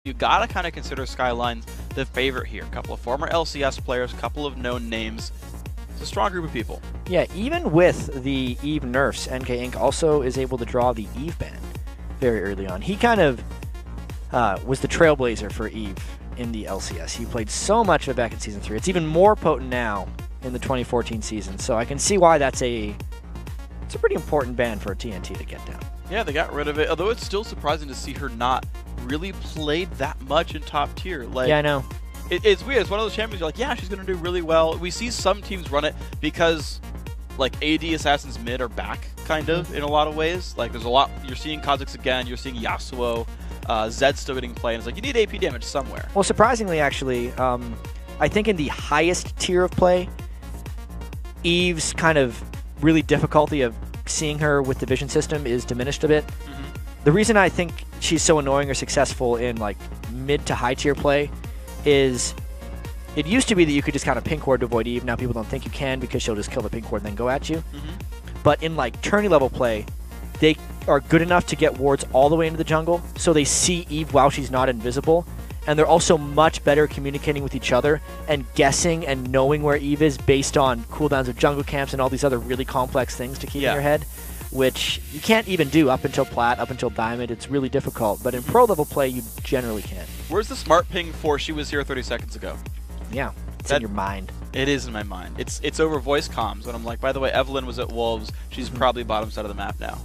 you gotta kind of consider Skyline the favorite here. A couple of former LCS players, a couple of known names. It's a strong group of people. Yeah, even with the Eve nerfs, NK Inc. also is able to draw the Eve ban very early on. He kind of was the trailblazer for Eve in the LCS. He played so much of it back in Season 3. It's even more potent now in the 2014 season, so I can see why it's a pretty important ban for a TNT to get down. Yeah, they got rid of it, although it's still surprising to see her not really played that much in top tier. Like, yeah, I know. It's weird. It's one of those champions you're like, yeah, she's going to do really well. We see some teams run it because, like, AD Assassins mid are back, kind of, in a lot of ways. Like, there's a lot. You're seeing Kha'Zix again. You're seeing Yasuo. Zed's still getting played. It's like, you need AP damage somewhere. Well, surprisingly, actually, I think in the highest tier of play, Eve's kind of really difficulty of seeing her with the vision system is diminished a bit. The reason I think she's so annoying or successful in, like, mid to high tier play is it used to be that you could just kind of pink ward to avoid Eve. Now people don't think you can because she'll just kill the pink ward and then go at you. But in, like, tourney level play, they are good enough to get wards all the way into the jungle, so they see Eve while she's not invisible. And they're also much better communicating with each other and guessing and knowing where Eve is based on cooldowns of jungle camps and all these other really complex things to keep in your head, which you can't even do up until Plat, up until Diamond. It's really difficult. But in pro level play, you generally can. Where's the smart ping for she was here 30 seconds ago? Yeah, it's in your mind. It is in my mind. It's over voice comms when I'm like, by the way, Evelyn was at Wolves. She's probably bottom side of the map now.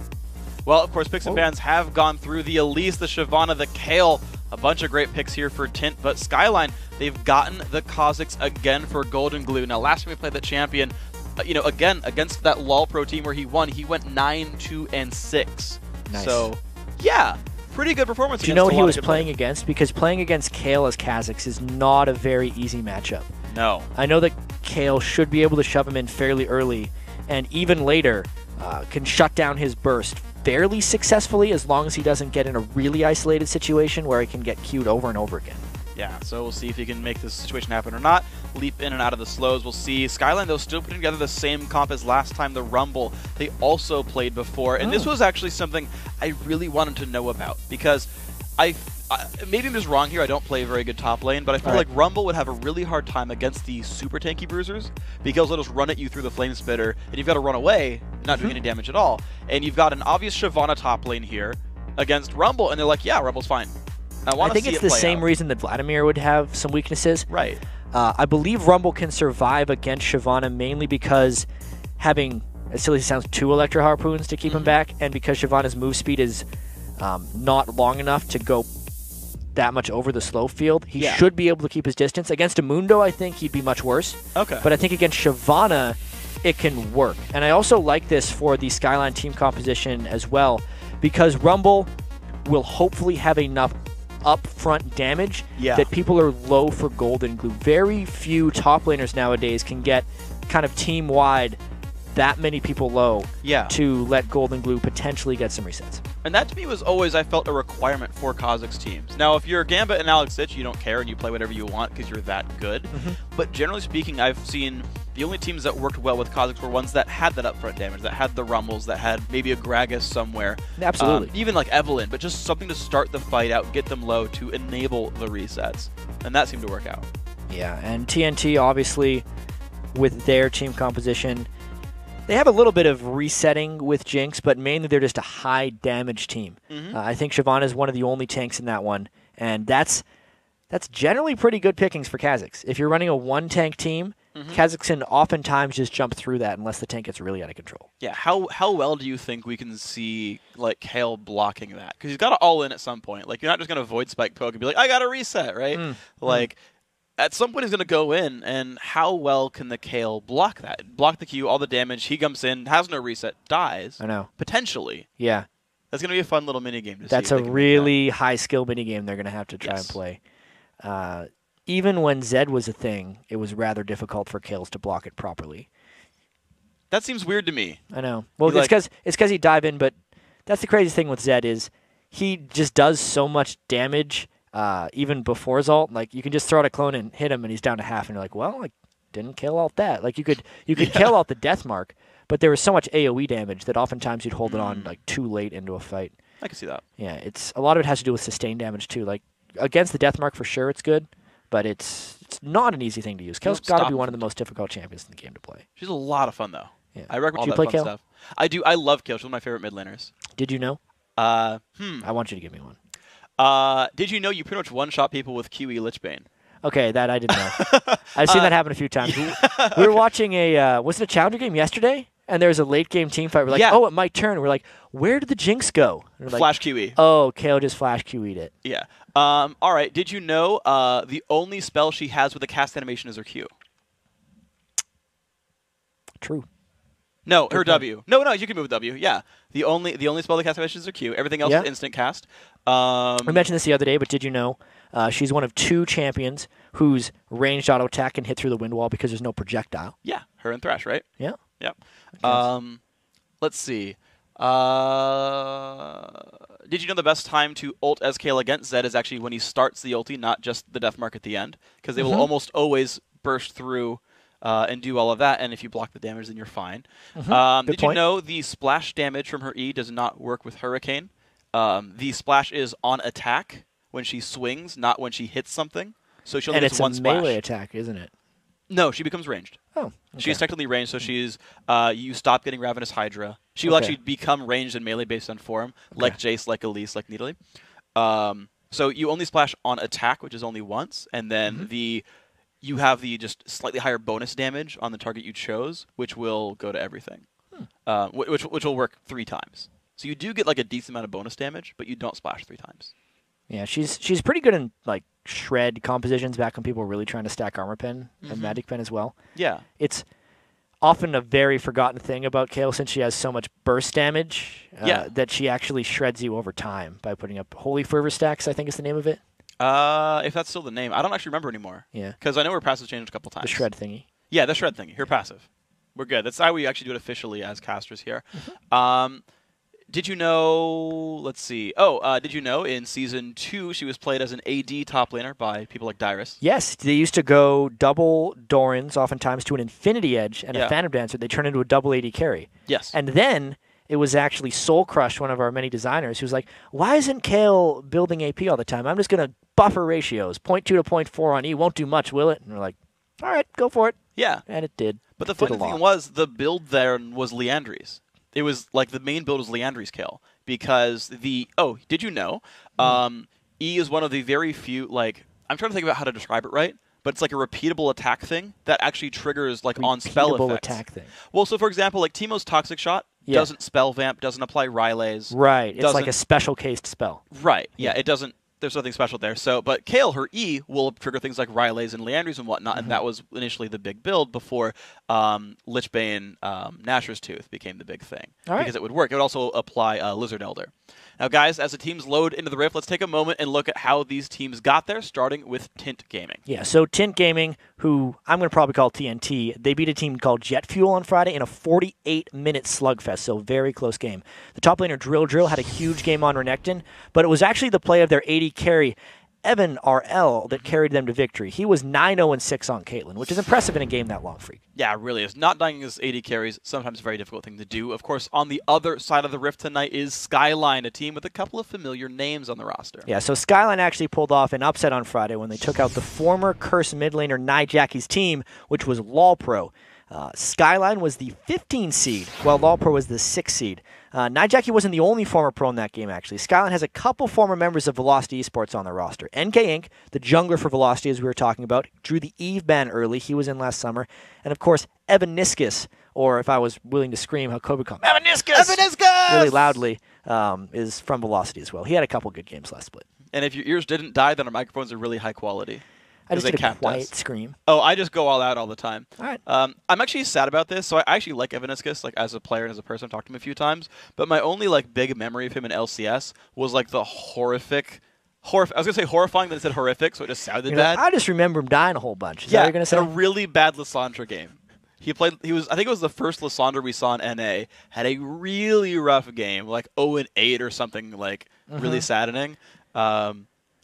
Well, of course, picks and bans have gone through the Elise, the Shyvana, the Kayle. A bunch of great picks here for Tint, but Skyline, they've gotten the Kha'Zix again for Golden Glue. Now, last time we played the champion, again, against that LoL Pro team where he won, he went 9-2-6. Nice. So, yeah, pretty good performance. Do you know what he was playing against? Because playing against Kayle as Kha'Zix is not a very easy matchup. No. I know that Kayle should be able to shove him in fairly early, and even later can shut down his burst fairly successfully as long as he doesn't get in a really isolated situation where he can get queued over and over again. Yeah, so we'll see if he can make this situation happen or not. Leap in and out of the slows, we'll see. Skyline, though, still putting together the same comp as last time, the Rumble. They also played before, and this was actually something I really wanted to know about, because maybe I'm just wrong here, I don't play very good top lane, but I feel like Rumble would have a really hard time against the super tanky bruisers, because they'll just run at you through the flame spitter, and you've got to run away, not doing any damage at all. And you've got an obvious Shyvana top lane here against Rumble, and they're like, yeah, Rumble's fine. I think it's the same reason that Vladimir would have some weaknesses. Right. I believe Rumble can survive against Shyvana mainly because having, as silly as it sounds, 2 Electro Harpoons to keep him back, and because Shyvana's move speed is not long enough to go that much over the slow field. He should be able to keep his distance. Against Amundo, I think he'd be much worse. Okay. But I think against Shyvana, it can work. And I also like this for the Skyline team composition as well, because Rumble will hopefully have enough upfront damage that people are low for Golden Glue. Very few top laners nowadays can get kind of team-wide that many people low to let Golden Glue potentially get some resets. And that to me was always, I felt, a requirement for Kha'Zix teams. Now, if you're Gambit and Alex Sitch, you don't care and you play whatever you want because you're that good. But generally speaking, I've seen the only teams that worked well with Kha'Zix were ones that had that upfront damage, that had the Rumbles, that had maybe a Gragas somewhere. Absolutely. Even like Evelyn, but just something to start the fight out, get them low to enable the resets. And that seemed to work out. Yeah, and TNT, obviously, with their team composition, they have a little bit of resetting with Jinx, but mainly they're just a high damage team. I think Shyvana is one of the only tanks in that one, and that's generally pretty good pickings for Kha'Zix. If you're running a one-tank team, Kha'Zix can oftentimes just jump through that unless the tank gets really out of control. Yeah, how well do you think we can see like Kayle blocking that? Because he's got to all in at some point. Like, you're not just going to void spike poke and be like, I got to reset, right? At some point he's going to go in, and how well can the Kayle block that? Block the Q, all the damage, he comes in, has no reset, dies. I know. Potentially. Yeah. That's going to be a fun little minigame to see. That's a really high-skill minigame they're going to have to try and play. Even when Zed was a thing, it was rather difficult for Kales to block it properly. That seems weird to me. I know. Well, it's because he dive in, but that's the crazy thing with Zed is he just does so much damage even before his ult. Like, you can just throw out a clone and hit him, and he's down to half, and you're like, well, I didn't kill ult that. Like, you could kill out the death mark, but there was so much AoE damage that oftentimes you'd hold it on like too late into a fight. I can see that. Yeah, a lot of it has to do with sustained damage too. Like, against the Deathmark for sure it's good, but it's not an easy thing to use. Kale's got to be one of the most difficult champions in the game to play. She's a lot of fun, though. Yeah. I recommend all play that fun Kale? stuff. I do. I love Kale. She's one of my favorite mid laners. Did you know? I want you to give me one. Did you know you pretty much one-shot people with QE Lichbane? Okay, that I didn't know. I've seen that happen a few times. We were watching was it a Challenger game yesterday? And there was a late game team fight. We're like, oh, it might turn. We're like, where did the Jinx go? And we're Flash like, QE. Oh, Kale just Flash QE'd it. Yeah. All right. Did you know the only spell she has with a cast animation is her Q? True. No, her W. No, you can move with W. Yeah. The only spell that cast animation is her Q. Everything else is instant cast. We mentioned this the other day, but did you know she's one of 2 champions whose ranged auto attack can hit through the wind wall because there's no projectile? Yeah, her and Thresh, right? Yeah. Yep. Let's see. Did you know the best time to ult SKL against Zed is actually when he starts the ulti, not just the death mark at the end? Because they will almost always burst through and do all of that, and if you block the damage, then you're fine. Did you know the splash damage from her E does not work with Hurricane? The splash is on attack when she swings, not when she hits something. So she only gets one splash. And it's a melee attack, isn't it? No, she becomes ranged. Oh, okay. She's technically ranged, so she's you stop getting Ravenous Hydra. She will actually become ranged and melee based on form, like Jace, like Elise, like Nidalee. So you only splash on attack, which is only once, and then you have the just slightly higher bonus damage on the target you chose, which will go to everything, which will work 3 times. So you do get like a decent amount of bonus damage, but you don't splash 3 times. Yeah, she's pretty good in like shred compositions back when people were really trying to stack armor pen and magic pen as well. Yeah. It's often a very forgotten thing about Kale since she has so much burst damage that she actually shreds you over time by putting up Holy Fervor stacks, I think is the name of it. If that's still the name. I don't actually remember anymore. Yeah. Because I know her passive changed a couple times. The shred thingy. Yeah, the shred thingy. Her passive. We're good. That's how we actually do it officially as casters here. Did you know, let's see. Did you know in Season 2 she was played as an AD top laner by people like Dyrus? Yes, they used to go double Dorans oftentimes to an Infinity Edge and a Phantom Dancer. They turned into a double AD carry. Yes. And then it was actually Soul Crush, one of our many designers, who was like, why isn't Kale building AP all the time? I'm just going to buffer ratios. 0.2 to 0.4 on E won't do much, will it? And we're like, all right, go for it. Yeah. And it did. But the funny thing was the build there was Liandry's. It was like the main build was Liandry's Kale because did you know E is one of the very few, like, I'm trying to think about how to describe it right, but it's like a repeatable attack thing that actually triggers like on spell effects. Attack thing. Well, so for example, like Teemo's Toxic Shot doesn't spell vamp, doesn't apply Rylays. Right. It's like a special cased spell. Right. Yeah, it doesn't. There's nothing special there. So, but Kale, her E will trigger things like Rylays and Liandry's and whatnot, and that was initially the big build before Lichbane Nashor's Tooth became the big thing because it would work. It would also apply Lizard Elder. Now, guys, as the teams load into the Rift, let's take a moment and look at how these teams got there, starting with TINT Gaming. Yeah, so TINT Gaming, who I'm going to probably call TNT, they beat a team called Jet Fuel on Friday in a 48-minute slugfest, so very close game. The top laner Drill had a huge game on Renekton, but it was actually the play of their AD carry, Evan RL, that carried them to victory. He was 9-0-6 on Caitlyn, which is impressive in a game that long, Freak. Yeah, it really is. Not dying as AD carries, sometimes a very difficult thing to do. Of course, on the other side of the Rift tonight is Skyline, a team with a couple of familiar names on the roster. Yeah, so Skyline actually pulled off an upset on Friday when they took out the former cursed mid laner Nyjackie's team, which was LOLPro. Skyline was the 15 seed, while LOLPro was the 6 seed. Nyjackie wasn't the only former pro in that game, actually. Skyline has a couple former members of Velocity Esports on their roster. NK Inc., the jungler for Velocity, as we were talking about, drew the Eve ban early. He was in last summer. And, of course, Evaniscus, or if I was willing to scream how Kobe called him, Evaniscus! Really loudly, is from Velocity as well. He had a couple good games last split. And if your ears didn't die, then our microphones are really high quality. I just did a quiet scream. Oh, I just go all out all the time. All right. I'm actually sad about this. So I actually like Evaniscus, like as a player and as a person. I've talked to him a few times. But my only like big memory of him in LCS was like the horrific. I was gonna say horrifying, then it said horrific, so it just sounded bad. I just remember him dying a whole bunch. Is that what you're gonna say? A really bad Lissandra game. I think it was the first Lissandra we saw in NA. Had a really rough game, like 0-8 or something, like really saddening.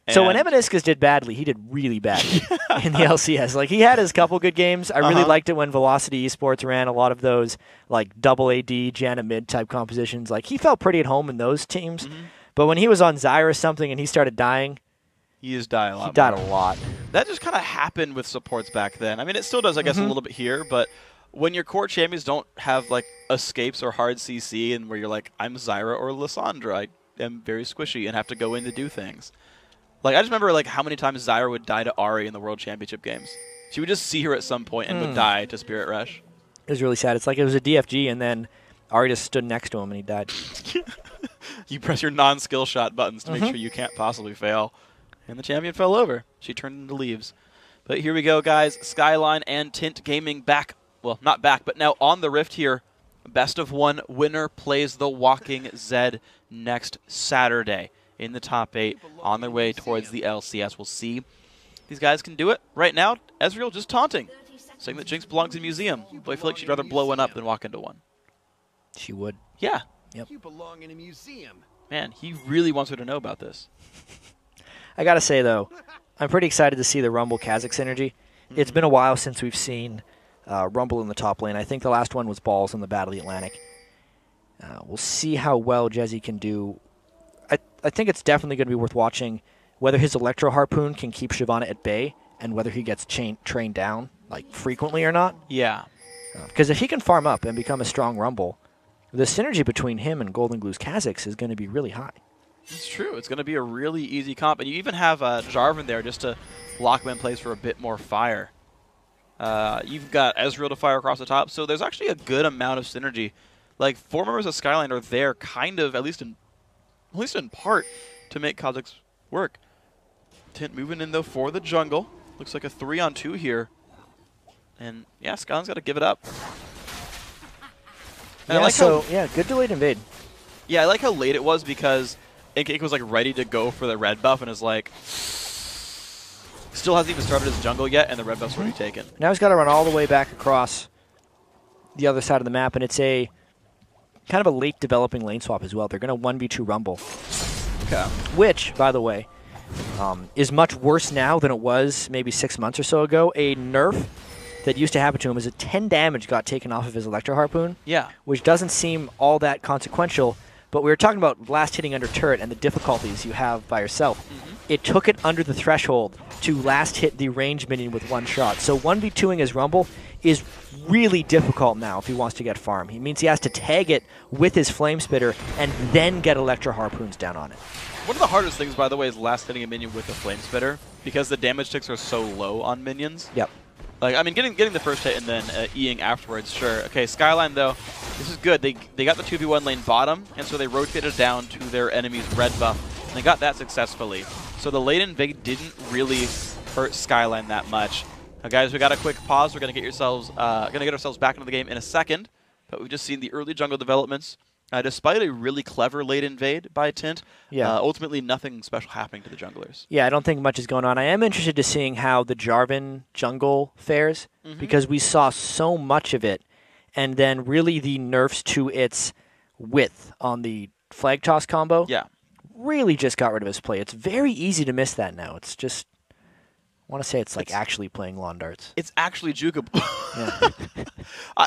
So when Evaniscus did badly, he did really badly in the LCS. Like, he had his couple good games. I really liked it when Velocity Esports ran a lot of those, like, double AD, Janna mid type compositions. Like, he felt pretty at home in those teams. But when he was on Zyra or something and he started dying, He used die a lot. He died more. a lot. That just kind of happened with supports back then. I mean, it still does, I guess, a little bit here, but when your core champions don't have, like, escapes or hard CC and where you're like, I'm Zyra or Lissandra, I am very squishy and have to go in to do things. Like, I just remember, like, how many times Zyra would die to Ahri in the World Championship games. She would just see her at some point and would die to Spirit Rush. It was really sad. It's like it was a DFG, and then Ahri just stood next to him, and he died. You press your non-skill shot buttons to make sure you can't possibly fail. And the champion fell over. She turned into leaves. But here we go, guys. Skyline and TINT Gaming back. Well, not back, but now on the Rift here. Best of one winner plays the Walking Zed next Saturday in the top 8 on their way towards the LCS. We'll see if these guys can do it. Right now, Ezreal just taunting, saying that Jinx belongs in a museum. But I feel like she'd rather blow one up than walk into one. She would. Yeah. Yep. You belong in a museum. Man, he really wants her to know about this. I got to say, though, I'm pretty excited to see the Rumble Kha'Zix synergy. It's been a while since we've seen Rumble in the top lane. I think the last one was Balls in the Battle of the Atlantic. We'll see how well Jezzy can do. I think it's definitely going to be worth watching whether his Electro Harpoon can keep Shyvana at bay and whether he gets trained down like frequently or not. Yeah. Because if he can farm up and become a strong Rumble, the synergy between him and Golden Glue's Kha'Zix is going to be really high. It's true. It's going to be a really easy comp. And you even have Jarvan there just to lock him in place for a bit more fire. You've got Ezreal to fire across the top. So there's actually a good amount of synergy. Like, 4 members of Skyline are there kind of, at least in part, to make Kha'Zix work. TINT moving in, though, for the jungle. Looks like a 3-on-2 here. And, yeah, Skyline's got to give it up. And Yeah, I like yeah, good delayed invade. Yeah, I like how late it was because Inkink was like ready to go for the red buff and is like still hasn't even started his jungle yet and the red buff's already taken. Now he's got to run all the way back across the other side of the map, and it's a kind of a late developing lane swap as well. They're going to 1v2 Rumble. Okay. Which, by the way, is much worse now than it was maybe 6 months or so ago. A nerf that used to happen to him is a 10 damage got taken off of his Electro Harpoon. Yeah. Which doesn't seem all that consequential, but we were talking about last hitting under turret and the difficulties you have by yourself. It took it under the threshold to last hit the range minion with one shot. So 1v2ing his Rumble is really difficult now if he wants to get farm. He means he has to tag it with his Flame Spitter and then get Electro Harpoons down on it. One of the hardest things, by the way, is last hitting a minion with a Flame Spitter because the damage ticks are so low on minions. Yep. Like, I mean, getting the first hit and then E-ing afterwards, sure. Okay, Skyline, though, this is good. They got the 2v1 lane bottom, and so they rotated down to their enemy's red buff, and they got that successfully. So the late invade didn't really hurt Skyline that much. Now, guys, we got a quick pause. We're gonna get ourselves back into the game in a second, but we've just seen the early jungle developments. Despite a really clever late invade by TINT, ultimately nothing special happening to the junglers. Yeah, I don't think much is going on. I am interested to seeing how the Jarvan jungle fares, because we saw so much of it, and then really the nerfs to its width on the flag toss combo really just got rid of his play. It's very easy to miss that now. It's just, I want to say it's like actually playing lawn darts. It's actually jukeable.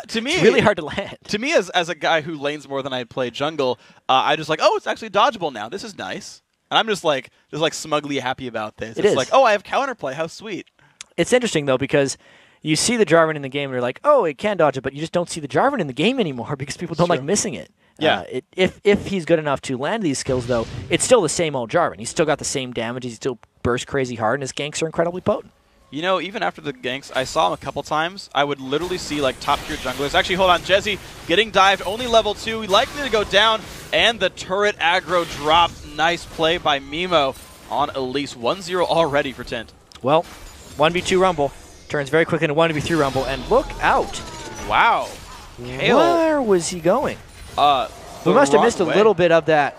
To me, it's really hard to land. To me, as a guy who lanes more than I play jungle, I just like, oh, it's actually dodgeable now. This is nice. And I'm just like smugly happy about this. It's like, oh, I have counterplay. How sweet. It's interesting, though, because you see the Jarvan in the game and you're like, oh, it can dodge it, but you just don't see the Jarvan in the game anymore because people don't like missing it. Yeah. If he's good enough to land these skills, though, it's still the same old Jarvan. He's still got the same damage. He's still bursts crazy hard, and his ganks are incredibly potent. You know, even after the ganks, I saw him a couple times. I would literally see, like, top-tier junglers. Actually, hold on. Jezzy getting dived, only level 2. Likely to go down, and the turret aggro drop. Nice play by Mimo on Elise. 1-0 already for TINT. Well, 1v2 Rumble. Turns very quickly into 1v3 Rumble, and look out. Wow. Kale. Where was he going? We must have missed a little bit of that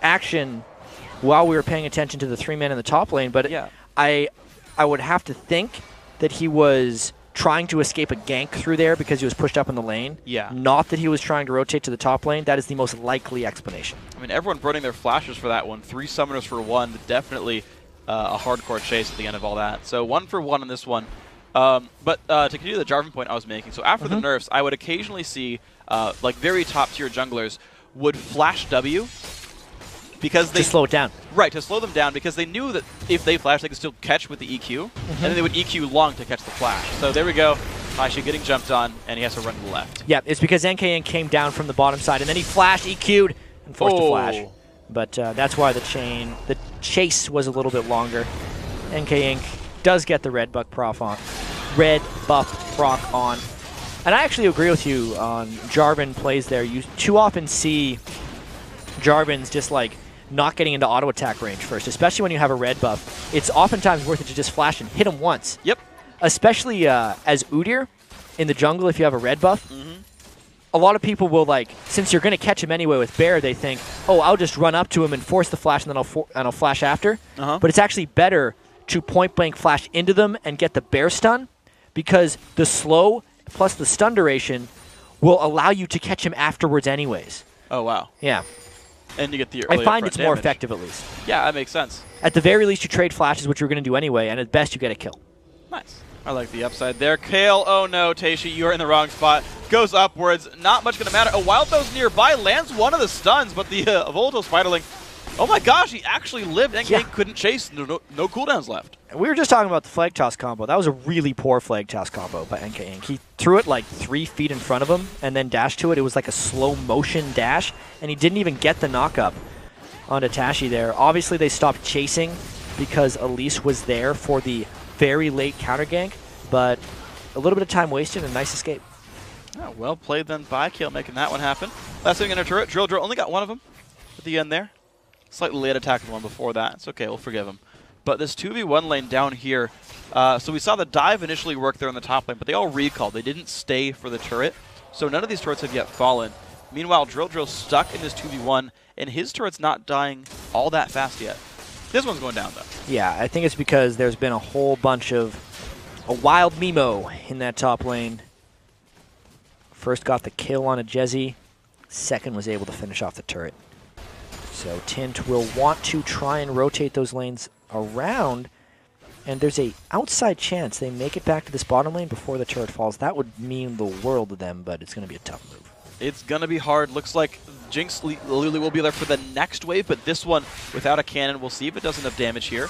action while we were paying attention to the 3-man in the top lane, but I would have to think that he was trying to escape a gank through there because he was pushed up in the lane. Yeah. Not that he was trying to rotate to the top lane. That is the most likely explanation. I mean, everyone burning their flashes for that one. 3 summoners for 1. Definitely a hardcore chase at the end of all that. So 1 for 1 on this one. But to continue the Jarvan point I was making, so after the nerfs, I would occasionally see like very top tier junglers would flash W because they to slow it down. Right, to slow them down, because they knew that if they flash, they could still catch with the EQ, and then they would EQ long to catch the flash. So there we go. Taishi getting jumped on, and he has to run to the left. Yeah, it's because NK came down from the bottom side, and then he flashed, EQ'd, and forced a flash. But that's why the chase was a little bit longer. NK Inc. does get the red buff proc on. And I actually agree with you on Jarvan plays there. You too often see Jarvan's just like not getting into auto attack range first, especially when you have a red buff. It's oftentimes worth it to just flash and hit him once. Yep. Especially as Udyr in the jungle, if you have a red buff, a lot of people will, like, since you're going to catch him anyway with Bear, they think, oh, I'll just run up to him and force the flash, and then I'll flash after. But it's actually better to point-blank flash into them and get the Bear stun, because the slow plus the stun duration will allow you to catch him afterwards anyways. Oh, wow. Yeah. And you get the early I find upfront it's more damage. effective, at least. Yeah, that makes sense. At the very least, you trade flashes, which you're going to do anyway, and at best, you get a kill. Nice. I like the upside there. Kale, oh no, Taishi, you're in the wrong spot. Goes upwards, not much going to matter. A Wild Bell's nearby, lands one of the stuns, but the Volto Spiderling, oh my gosh, he actually lived and couldn't chase. No cooldowns left. We were just talking about the flag toss combo. That was a really poor flag toss combo by NK Inc. He threw it like 3 feet in front of him and then dashed to it. It was like a slow motion dash, and he didn't even get the knockup onto Tashi there. Obviously, they stopped chasing because Elise was there for the very late counter gank, but a little bit of time wasted and a nice escape. Oh, well played then by Kale, making that one happen. Last thing in a turret, Drill only got one of them at the end there. Slightly late attack one before that. It's okay, we'll forgive him. But this 2v1 lane down here, so we saw the dive initially work there on the top lane, but they all recalled. They didn't stay for the turret, so none of these turrets have yet fallen. Meanwhile, Drill stuck in this 2v1, and his turret's not dying all that fast yet. This one's going down, though. Yeah, I think it's because there's been a whole bunch of a wild Mimo in that top lane. First got the kill on a Jezzy. Second was able to finish off the turret. So TINT will want to try and rotate those lanes around, and there's a outside chance they make it back to this bottom lane before the turret falls. That would mean the world to them, but it's going to be a tough move. It's going to be hard. Looks like Jinx Lulu will be there for the next wave, but this one without a cannon. We'll see if it does enough damage here.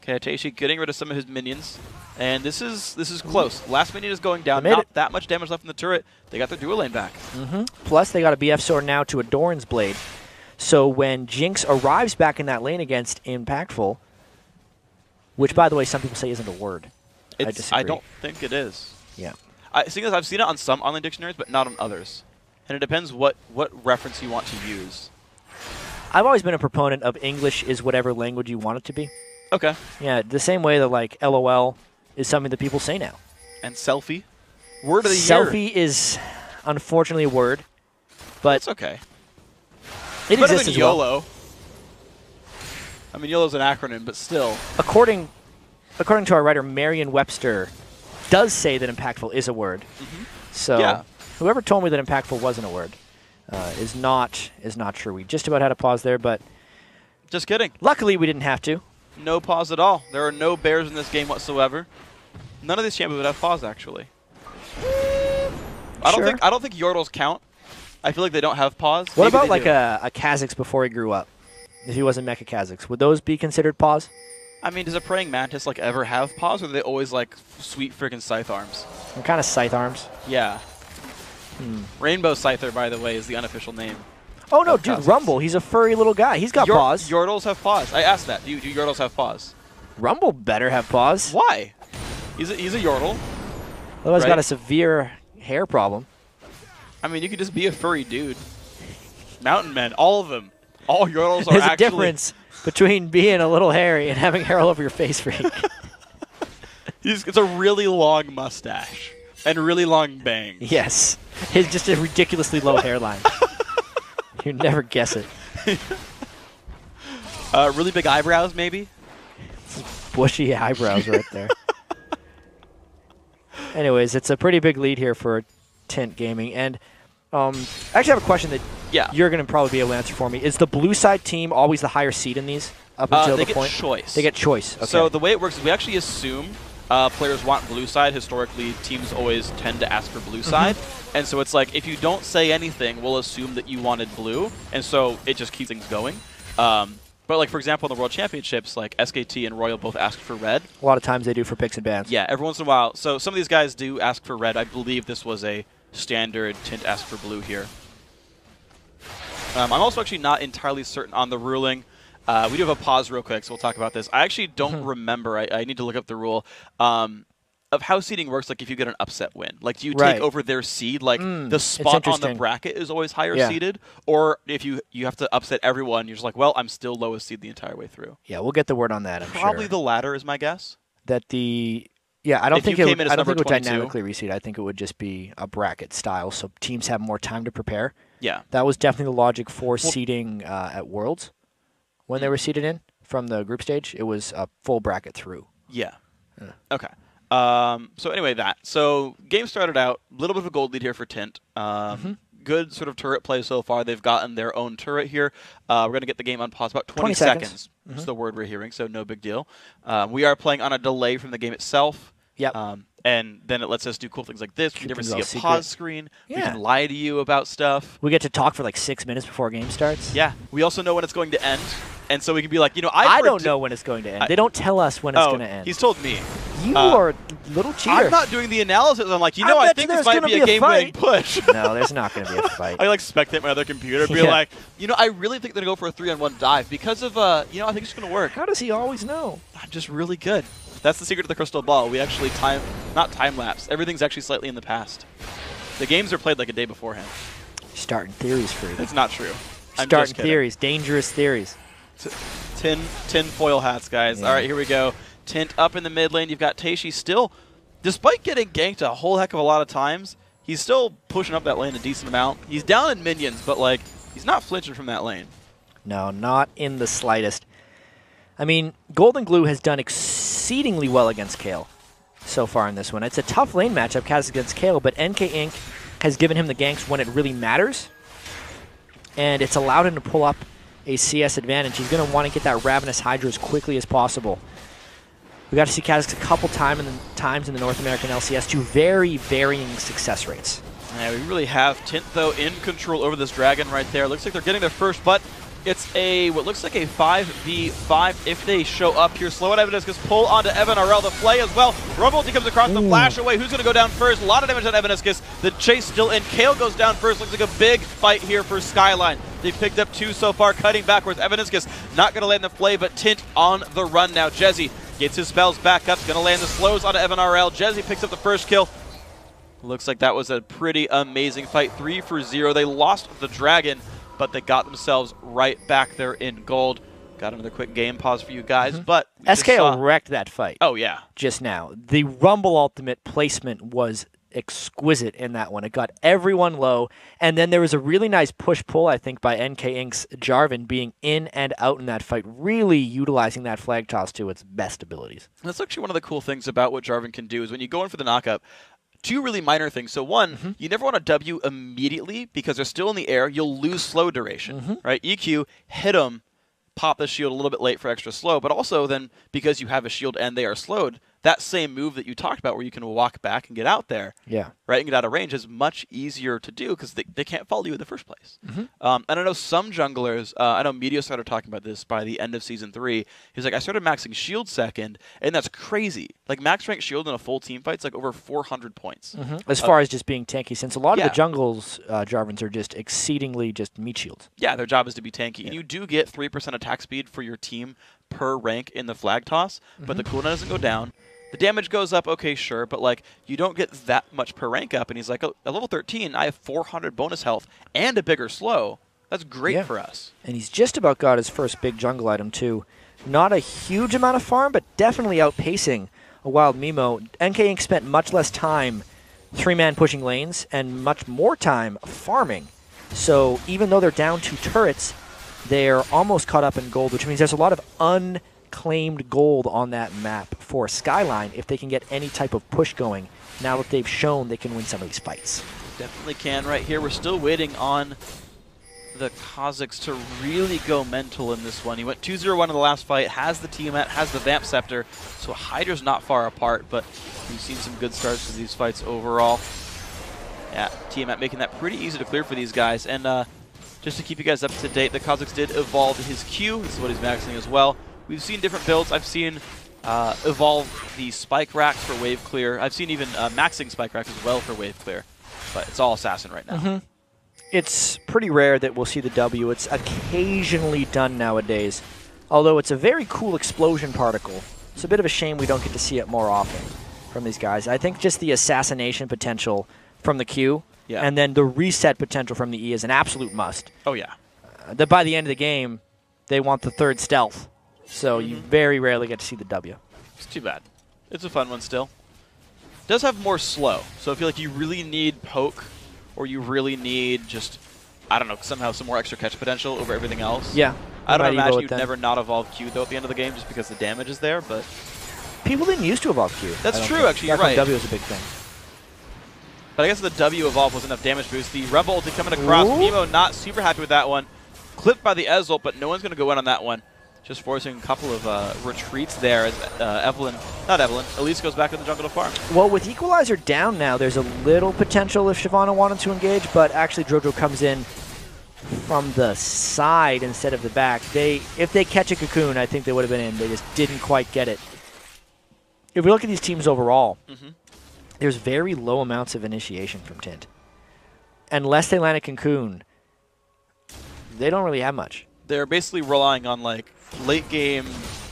Okay, Taishi getting rid of some of his minions, and this is close. Last minion is going down. Not that much damage left in the turret. They got their dual lane back. Plus, they got a BF sword now to a Doran's Blade. So when Jinx arrives back in that lane against Impactful, which, by the way, some people say isn't a word. I disagree. I don't think it is. Yeah. I've seen it on some online dictionaries, but not on others. And it depends what reference you want to use. I've always been a proponent of English is whatever language you want it to be. Okay. Yeah, the same way that, like, LOL is something that people say now. And selfie? Word of the year. Selfie is, unfortunately, a word. But it's okay. It exists as YOLO. well. I mean, YOLO's an acronym, but still. According to our writer, Merriam-Webster does say that impactful is a word. So whoever told me that impactful wasn't a word is not true. We just about had a pause there, but just kidding. Luckily, we didn't have to. No pause at all. There are no bears in this game whatsoever. None of these champions would have pause, actually. I don't think Yordles count. I feel like they don't have pause. What about like a Kha'Zix before he grew up? If he wasn't Mecha Kha'Zix, would those be considered pause? I mean, does a Praying Mantis like ever have pause, or are they always like sweet freaking Scythe arms? They're kind of Scythe arms. Yeah. Rainbow Scyther, by the way, is the unofficial name. Oh no, dude, Rumble, he's a furry little guy. He's got pause. Yordles have pause. I asked that. Do Yordles have pause? Rumble better have pause. Why? He's a Yordle. Otherwise, got a severe hair problem. I mean, you could just be a furry dude. Mountain men, all of them. All Yordles are There's actually... a difference between being a little hairy and having hair all over your face, freak. It's a really long mustache and really long bangs. Yes. It's just a ridiculously low hairline. You'd never guess it. Really big eyebrows, maybe? Bushy eyebrows right there. Anyways, it's a pretty big lead here for TINT Gaming. And I actually have a question that you're going to probably be able to answer for me. Is the blue side team always the higher seed in these up until the point? They get choice. They get choice. Okay. So the way it works is we actually assume players want blue side. Historically, teams always tend to ask for blue side. And so it's like, if you don't say anything, we'll assume that you wanted blue. And so it just keeps things going. But like, for example, in the World Championships, like SKT and Royal both asked for red. A lot of times they do for picks and bans. Yeah, every once in a while. So some of these guys do ask for red. I believe this was a standard TINT ask for blue here. I'm also actually not entirely certain on the ruling. We do have a pause real quick, so we'll talk about this. I actually don't remember. I need to look up the rule of how seeding works. Like, if you get an upset win, like, do you take over their seed? Like, the spot on the bracket is always higher seeded, or if you have to upset everyone, you're just like, well, I'm still lowest seed the entire way through. Yeah, we'll get the word on that. I'm Probably sure. the latter is my guess. That the I don't think it would, I don't think it would 22. dynamically reseed. I think it would just be a bracket style, so teams have more time to prepare. Yeah, that was definitely the logic for seeding at Worlds when they were seeded in from the group stage. It was a full bracket through. Yeah. Okay. So anyway, So game started out, a little bit of a gold lead here for TINT. Good sort of turret play so far. They've gotten their own turret here. We're going to get the game on pause about 20 seconds. That's the word we're hearing, so no big deal. We are playing on a delay from the game itself. Yep. And then it lets us do cool things like this. We never see a pause screen. Yeah. We can lie to you about stuff. We get to talk for like 6 minutes before a game starts. Yeah. We also know when it's going to end. And so we can be like, I don't know when it's going to end. They don't tell us when it's going to end. He's told me. You are a little cheater. I'm not doing the analysis. I'm like, I think this might be a game-winning push. No, there's not going to be a fight. I like spectate my other computer and be like, I really think they're going to go for a 3-on-1 dive because of, I think it's going to work. How does he always know? I'm just really good. That's the secret to the crystal ball. We actually not time-lapse. Everything's actually slightly in the past. The games are played like a day beforehand. Starting theories for you. That's not true. Starting theories. Dangerous theories. Tin foil hats, guys. Yeah. All right, here we go. TINT up in the mid lane. You've got Taishi still, despite getting ganked a whole heck of a lot of times, he's still pushing up that lane a decent amount. He's down in minions, but like he's not flinching from that lane. No, not in the slightest. I mean, Golden Glue has done exceedingly well against Kale so far in this one. It's a tough lane matchup, Kaz against Kale, but NK Inc. has given him the ganks when it really matters, and it's allowed him to pull up a CS advantage. He's going to want to get that Ravenous Hydra as quickly as possible. We got to see Kaz a couple times in the North American LCS to very varying success rates. Yeah, we really have TINT, though, in control over this dragon right there. Looks like they're getting their first, but it's what looks like a 5v5 if they show up here. Slow out Evaniscus, pull onto Evan RL, the play as well. Rumblety comes across the flash away. Who's going to go down first? A lot of damage on Evaniscus. The chase still in. Kale goes down first. Looks like a big fight here for Skyline. They've picked up 2 so far, cutting backwards. Evaniscus not going to land the play, but TINT on the run now. Jezzy gets his spells back up, going to land the slows onto Evan RL. Jezzy picks up the first kill. Looks like that was a pretty amazing fight. 3 for 0. They lost the dragon, but they got themselves right back there in gold. Got another quick game pause for you guys, but SKL wrecked that fight. Oh, yeah. Just now. The Rumble ultimate placement was exquisite in that one. It got everyone low, and then there was a really nice push-pull, I think, by NK Inc.'s Jarvan being in and out in that fight, really utilizing that flag toss to its best abilities. That's actually one of the cool things about what Jarvan can do is when you go in for the knockup, 2 really minor things. So one, you never want to W immediately because they're still in the air. You'll lose slow duration, right? EQ, hit them, pop the shield a little bit late for extra slow, but also then because you have a shield and they are slowed, that same move that you talked about where you can walk back and get out there, right, and get out of range is much easier to do because they can't follow you in the first place. And I know some junglers, I know Meteor started talking about this by the end of Season 3. He's like, I started maxing shield second, and that's crazy. Like, max rank shield in a full team fight's like over 400 points. As far as just being tanky, since a lot of the jungles, Jarvans, are just exceedingly just meat shields. Yeah, their job is to be tanky. And you do get 3% attack speed for your team per rank in the flag toss, but the cooldown doesn't go down. The damage goes up, okay, sure, but like you don't get that much per rank up. And he's like, oh, at level 13, I have 400 bonus health and a bigger slow. That's great for us. And he's just about got his first big jungle item, too. Not a huge amount of farm, but definitely outpacing a Wild Mimo. NK Inc. spent much less time 3-man pushing lanes and much more time farming. So even though they're down 2 turrets, they're almost caught up in gold, which means there's a lot of unclaimed gold on that map for Skyline if they can get any type of push going now that they've shown they can win some of these fights. Definitely can right here. We're still waiting on the Kazakhs to really go mental in this one. He went 2-0-1 in the last fight, has the Tiamat, has the Vamp Scepter, so Hydra's not far apart, but we've seen some good starts to these fights overall. Yeah, Tiamat making that pretty easy to clear for these guys. And just to keep you guys up to date, the Kazakhs did evolve his Q. This is what he's maxing as well. We've seen different builds. I've seen evolve the Spike Racks for wave clear. I've seen even maxing Spike Racks as well for wave clear. But it's all Assassin right now. It's pretty rare that we'll see the W. It's occasionally done nowadays, although it's a very cool explosion particle. It's a bit of a shame we don't get to see it more often from these guys. I think just the assassination potential from the Q and then the reset potential from the E is an absolute must. Oh, yeah. That by the end of the game, they want the third stealth, so you very rarely get to see the W. It's too bad. It's a fun one still. It does have more slow, so I feel like you really need poke, or you really need just, I don't know, somehow some more extra catch potential over everything else. Yeah. I don't imagine you'd never not evolve Q, though, at the end of the game, just because the damage is there, but... People didn't used to evolve Q. That's true, actually, you're right. W is a big thing. But I guess the W evolve was enough damage boost. The Rebel ulti coming across. Mimo not super happy with that one. Clipped by the Ezreal, but no one's going to go in on that one. Just forcing a couple of retreats there as Elise goes back in the jungle to farm. Well, with Equalizer down now, there's a little potential if Shyvana wanted to engage, but actually Jojo comes in from the side instead of the back. If they catch a Cocoon, I think they would have been in. They just didn't quite get it. If we look at these teams overall, there's very low amounts of initiation from TINT. Unless they land a Cocoon, they don't really have much. They're basically relying on like late game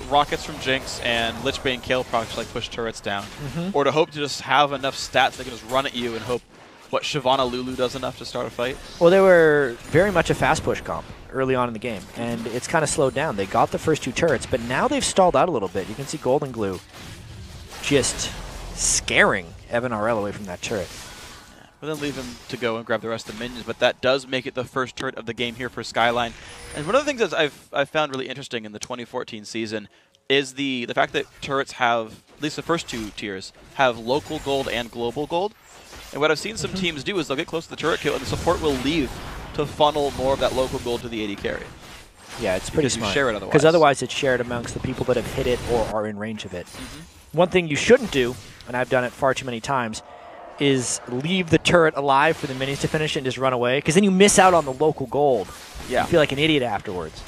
rockets from Jinx and Lichbane Kayle procs to like push turrets down, or to hope to just have enough stats they can just run at you and hope what Shyvana Lulu does enough to start a fight. Well, they were very much a fast push comp early on in the game, and it's kind of slowed down. They got the first 2 turrets, but now they've stalled out a little bit. You can see Golden Glue just scaring Evan RL away from that turret. But then leave him to go and grab the rest of the minions. But that does make it the first turret of the game here for Skyline. And one of the things that I've found really interesting in the 2014 season is the fact that turrets have, at least the first 2 tiers, have local gold and global gold. And what I've seen some teams do is they'll get close to the turret kill and the support will leave to funnel more of that local gold to the AD carry. Yeah, it's pretty smart. You share it otherwise. Because otherwise it's shared amongst the people that have hit it or are in range of it. One thing you shouldn't do, and I've done it far too many times, is leave the turret alive for the minis to finish it and just run away, because then you miss out on the local gold. Yeah. You feel like an idiot afterwards,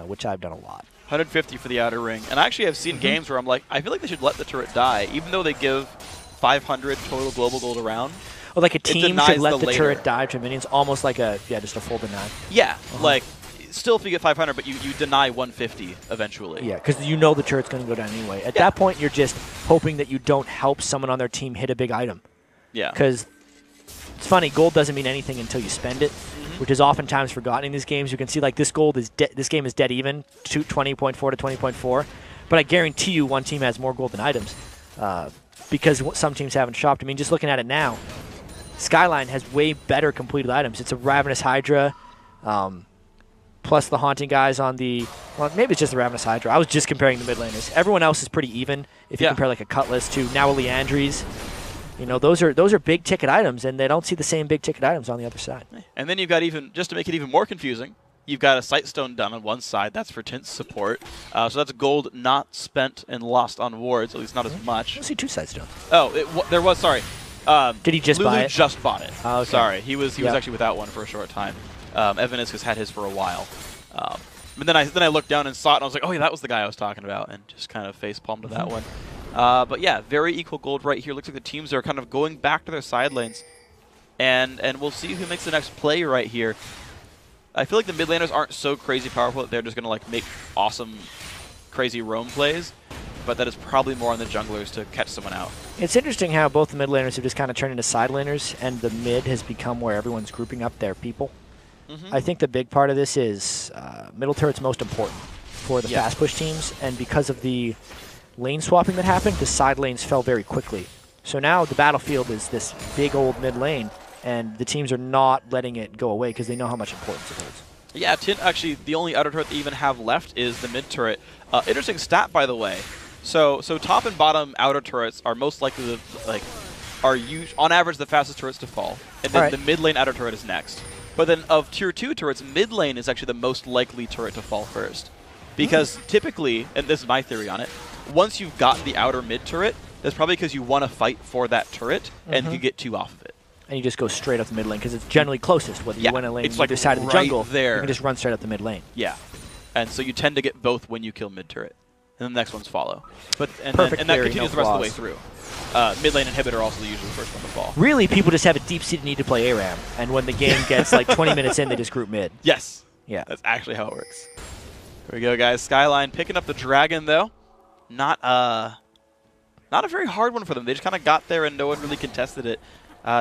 which I've done a lot. 150 for the outer ring. And actually I've seen games where I'm like, I feel like they should let the turret die, even though they give 500 total global gold around. Or like a team should let the turret die to minions, almost like a, just a full deny. Yeah, like, still if you get 500, but you deny 150 eventually. Yeah, because you know the turret's going to go down anyway. At that point, you're just hoping that you don't help someone on their team hit a big item. Yeah. Because it's funny, gold doesn't mean anything until you spend it, which is oftentimes forgotten in these games. You can see like this gold is this game is dead even, 20.4 to 20.4, but I guarantee you one team has more gold than items because some teams haven't shopped. I mean, just looking at it now, Skyline has way better completed items. It's a Ravenous Hydra, plus the Haunting guys on the, well, maybe it's just the Ravenous Hydra. I was just comparing the mid laners. Everyone else is pretty even if you compare like a Cutlass to now a Leandry's. You know, those are big ticket items, and they don't see the same big ticket items on the other side. And then you've got just to make it even more confusing, you've got a Sightstone done on one side. That's for Tint's support. So that's gold not spent and lost on wards, at least not as much. I see 2 Sightstones. Oh, there was, sorry. Did he just buy it? Lulu just bought it. Oh, okay. Sorry, he was actually without one for a short time. Evanis has had his for a while. But then I looked down and saw it, and I was like, oh yeah, that was the guy I was talking about, and just kind of face-palmed to that one. But yeah, very equal gold right here. Looks like the teams are kind of going back to their side lanes. And we'll see who makes the next play right here. I feel like the mid laners aren't so crazy powerful that they're just going to like make awesome, crazy roam plays. But that is probably more on the junglers to catch someone out. It's interesting how both the mid laners have just kind of turned into side laners, and the mid has become where everyone's grouping up their people. I think the big part of this is middle turret's most important for the fast push teams, and because of the lane swapping that happened, the side lanes fell very quickly. So now the battlefield is this big old mid lane, and the teams are not letting it go away because they know how much importance it holds. Yeah, TINT actually, the only outer turret they even have left is the mid turret. Interesting stat, by the way. So top and bottom outer turrets are most likely to, on average, the fastest turrets to fall, and then the mid lane outer turret is next. But then of Tier 2 turrets, mid lane is actually the most likely turret to fall first. Because typically, and this is my theory on it, once you've got the outer mid turret, that's probably because you want to fight for that turret and you get 2 off of it. And you just go straight up the mid lane because it's generally closest. Whether you win a lane it's on either side of the jungle, there. you can just run straight up the mid lane. Yeah. And so you tend to get both when you kill mid turret. And the next ones follow. But and that continues the rest of the way through. Mid lane inhibitor also usually the first one to fall. Really, people just have a deep-seated need to play ARAM. And when the game gets like 20 minutes in, they just group mid. Yes. Yeah. That's actually how it works. Here we go, guys. Skyline picking up the dragon, though. Not a very hard one for them. They just kind of got there and no one really contested it.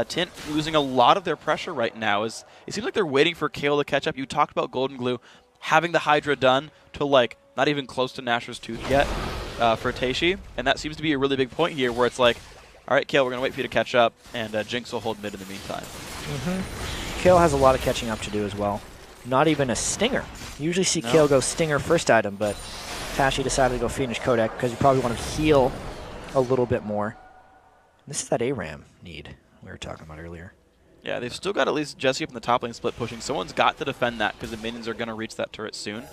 TINT losing a lot of their pressure right now. It seems like they're waiting for KO to catch up. You talked about Golden Glue having the Hydra done to like not even close to Nashor's Tooth yet for Teishi. And that seems to be a really big point here where it's like, all right, Kale, we're going to wait for you to catch up, and Jinx will hold mid in the meantime. Kale has a lot of catching up to do as well. Not even a Stinger. You usually see Kale go Stinger first item, but Tashi decided to go Fiendish Kodak because you probably want to heal a little bit more. This is that ARAM need we were talking about earlier. Yeah, they've still got at least Jesse up in the top lane split pushing. Someone's got to defend that because the minions are going to reach that turret soon.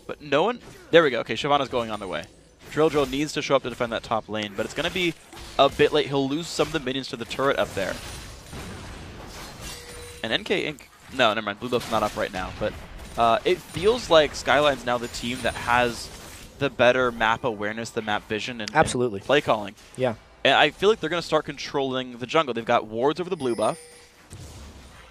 But no one... There we go. Okay, Shyvana's going on their way. Drill needs to show up to defend that top lane, but it's going to be a bit late. He'll lose some of the minions to the turret up there. And NK Inc. No, never mind. Blue buff's not up right now, but it feels like Skyline's now the team that has the better map awareness, the map vision, and, absolutely, and play calling. Yeah. And I feel like they're going to start controlling the jungle. They've got wards over the blue buff.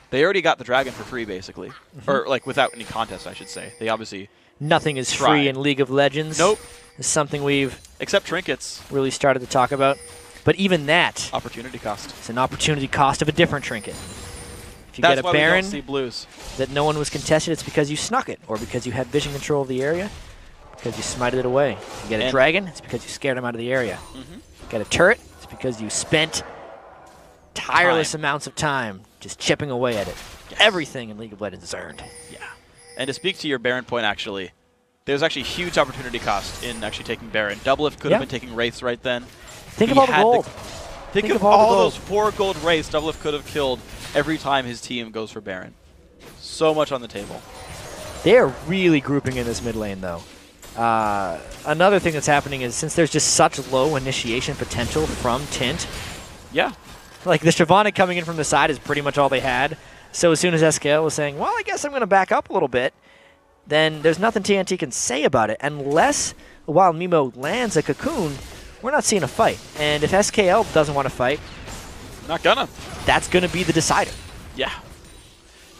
They already got the dragon for free, basically. Or, like, without any contest, I should say. They obviously Nothing is tried. Free in League of Legends. Nope. It's something we've... Except trinkets. Really started to talk about. But even that... Opportunity cost. It's an opportunity cost of a different trinket. If you That's get a why Baron we don't see blues. That no one was contested, it's because you snuck it. Or because you had vision control of the area. Because you smited it away. You get a dragon, it's because you scared him out of the area. Get a turret, it's because you spent tireless amounts of time just chipping away at it. Yes. Everything in League of Legends is earned. Yeah. And to speak to your Baron point, actually, there's actually huge opportunity cost in actually taking Baron. Doublelift could have been taking Wraiths right then. Think of all the gold. Think of all those 4 gold Wraiths Doublelift could have killed every time his team goes for Baron. So much on the table. They are really grouping in this mid lane, though. Another thing that's happening is since there's just such low initiation potential from TINT. Yeah. Like the Shyvana coming in from the side is pretty much all they had. So as soon as SKL was saying, well, I guess I'm going to back up a little bit, then there's nothing TNT can say about it. Unless, while Mimo lands a cocoon, we're not seeing a fight. And if SKL doesn't want to fight, not gonna. That's going to be the decider. Yeah.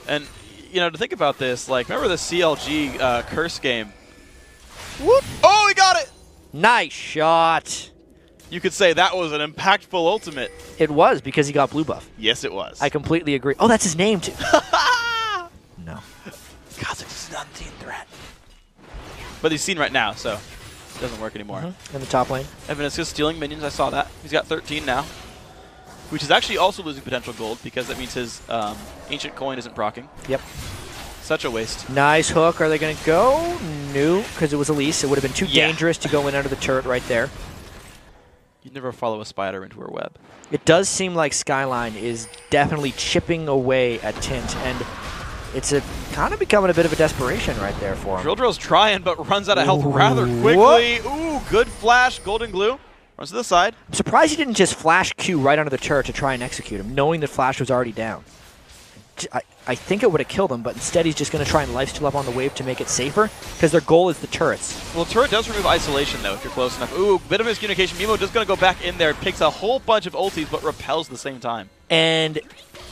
And, you know, to think about this, like, remember the CLG curse game? Whoop! Oh, he got it! Nice shot. You could say that was an impactful ultimate. It was, because he got blue buff. Yes, it was. I completely agree. Oh, that's his name, too. No. Kha'Zix is an unseen threat. But he's seen right now, so it doesn't work anymore. In the top lane. Evan is just stealing minions. I saw that. He's got 13 now, which is actually also losing potential gold because that means his ancient coin isn't proccing. Yep. Such a waste. Nice hook. Are they going to go? No, because it was Elise. It would have been too dangerous to go in under the turret right there. You'd never follow a spider into her web. It does seem like Skyline is definitely chipping away at TINT, and it's kind of becoming a bit of a desperation right there for him. Drill's trying, but runs out of health rather quickly. Ooh, good flash. Golden Glue. Runs to the side. I'm surprised he didn't just flash Q right under the turret to try and execute him, knowing that Flash was already down. I think it would have killed him, but instead he's just going to try and lifesteal up on the wave to make it safer, because their goal is the turrets. Well, turret does remove isolation, though, if you're close enough. Ooh, bit of miscommunication. Mimo just going to go back in there, picks a whole bunch of ultis, but repels at the same time. And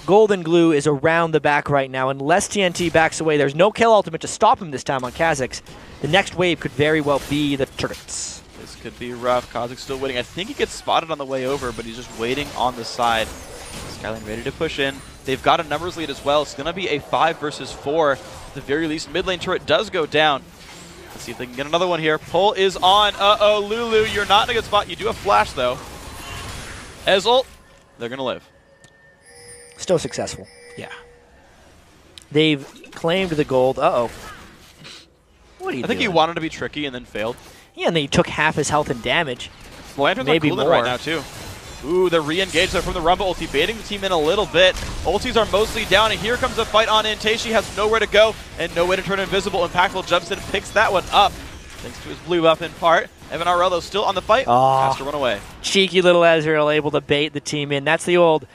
Golden Glue is around the back right now. Unless TNT backs away, there's no kill ultimate to stop him this time on Kha'Zix. The next wave could very well be the turrets. This could be rough. Kha'Zix still waiting. I think he gets spotted on the way over, but he's just waiting on the side. Skyline ready to push in. They've got a numbers lead as well. It's going to be a 5 versus 4. At the very least, mid lane turret does go down. Let's see if they can get another one here. Pull is on. Uh-oh, Lulu, you're not in a good spot. You do have flash, though. As ult, they're going to live. Still successful. Yeah. They've claimed the gold. Uh-oh. What are you doing? I think he wanted to be tricky and then failed. Yeah, and then he took half his health and damage. The Lantern's maybe not cool more right now, too. Ooh, they're re-engaged there from the Rumble ulti, baiting the team in a little bit. Ultis are mostly down, and here comes a fight on in. Taishi has nowhere to go and no way to turn invisible. Impactful jumps in, picks that one up, thanks to his blue buff in part. Evan RL, though, still on the fight, has to run away. Cheeky little Ezreal able to bait the team in. That's the old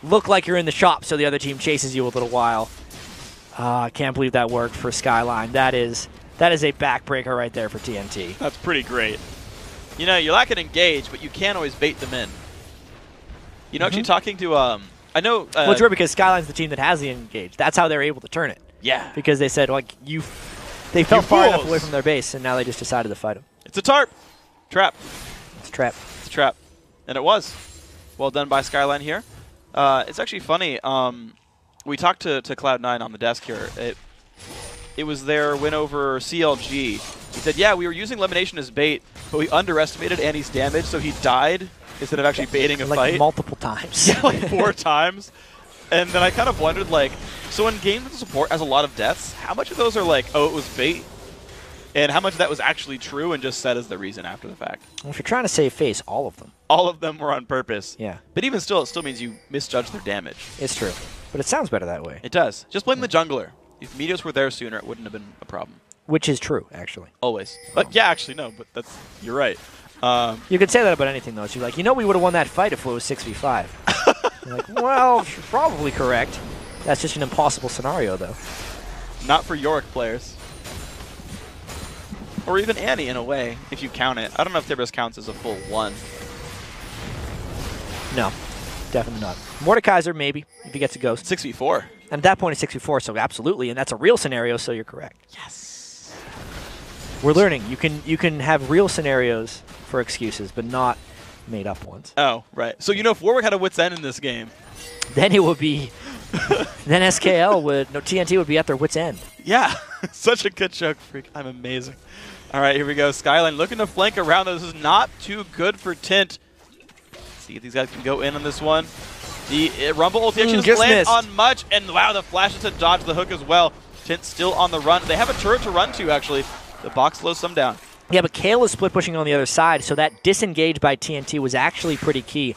look like you're in the shop so the other team chases you a little while. I can't believe that worked for Skyline. That is a backbreaker right there for TNT. That's pretty great. You know, you lack an engage, but you can always bait them in. You know, actually talking to, I know... well, it's weird because Skyline's the team that has the engage. That's how they're able to turn it. Yeah. Because they said, like, they fell far enough away from their base, and now they just decided to fight them. It's a tarp. Trap. It's a trap. It's a trap. And it was. Well done by Skyline here. It's actually funny. We talked to Cloud9 on the desk here. It was their win over CLG. He said, yeah, we were using Elimination as bait, but we underestimated Annie's damage, so he died instead of actually baiting a fight. Multiple times. Yeah, like 4 times. And then I kind of wondered, like, so when games with support has a lot of deaths, how much of those are like, oh, it was bait? And how much of that was actually true and just said as the reason after the fact? Well, if you're trying to save face, all of them. All of them were on purpose. Yeah. But even still, it still means you misjudged their damage. It's true. But it sounds better that way. It does. Just blame the jungler. If Meteos were there sooner, it wouldn't have been a problem. Which is true, actually. Always. But yeah, actually, no. But you're right. You could say that about anything, though. So you're like, you know, we would have won that fight if it was 6v5. You're like, well, you're probably correct. That's just an impossible scenario, though. Not for Yorick players. Or even Annie, in a way, if you count it. I don't know if Thibris counts as a full 1. No, definitely not. Mordekaiser, maybe, if he gets a ghost. 6v4. And at that point, it's 6v4, so absolutely. And that's a real scenario, so you're correct. Yes. We're learning. You can have real scenarios for excuses, but not made-up ones. Oh, right. So, you know, if Warwick had a wit's end in this game, then it would be... then SKL would... No, TNT would be at their wit's end. Yeah. Such a good joke, freak. I'm amazing. All right, here we go. Skyline looking to flank around. This is not too good for TINT. See if these guys can go in on this one. The Rumble ulti actually doesn't land on much, and wow, the flashes to dodge the hook as well. TINT still on the run. They have a turret to run to, actually. The box slows some down. Yeah, but Kale is split pushing on the other side, so that disengage by TNT was actually pretty key.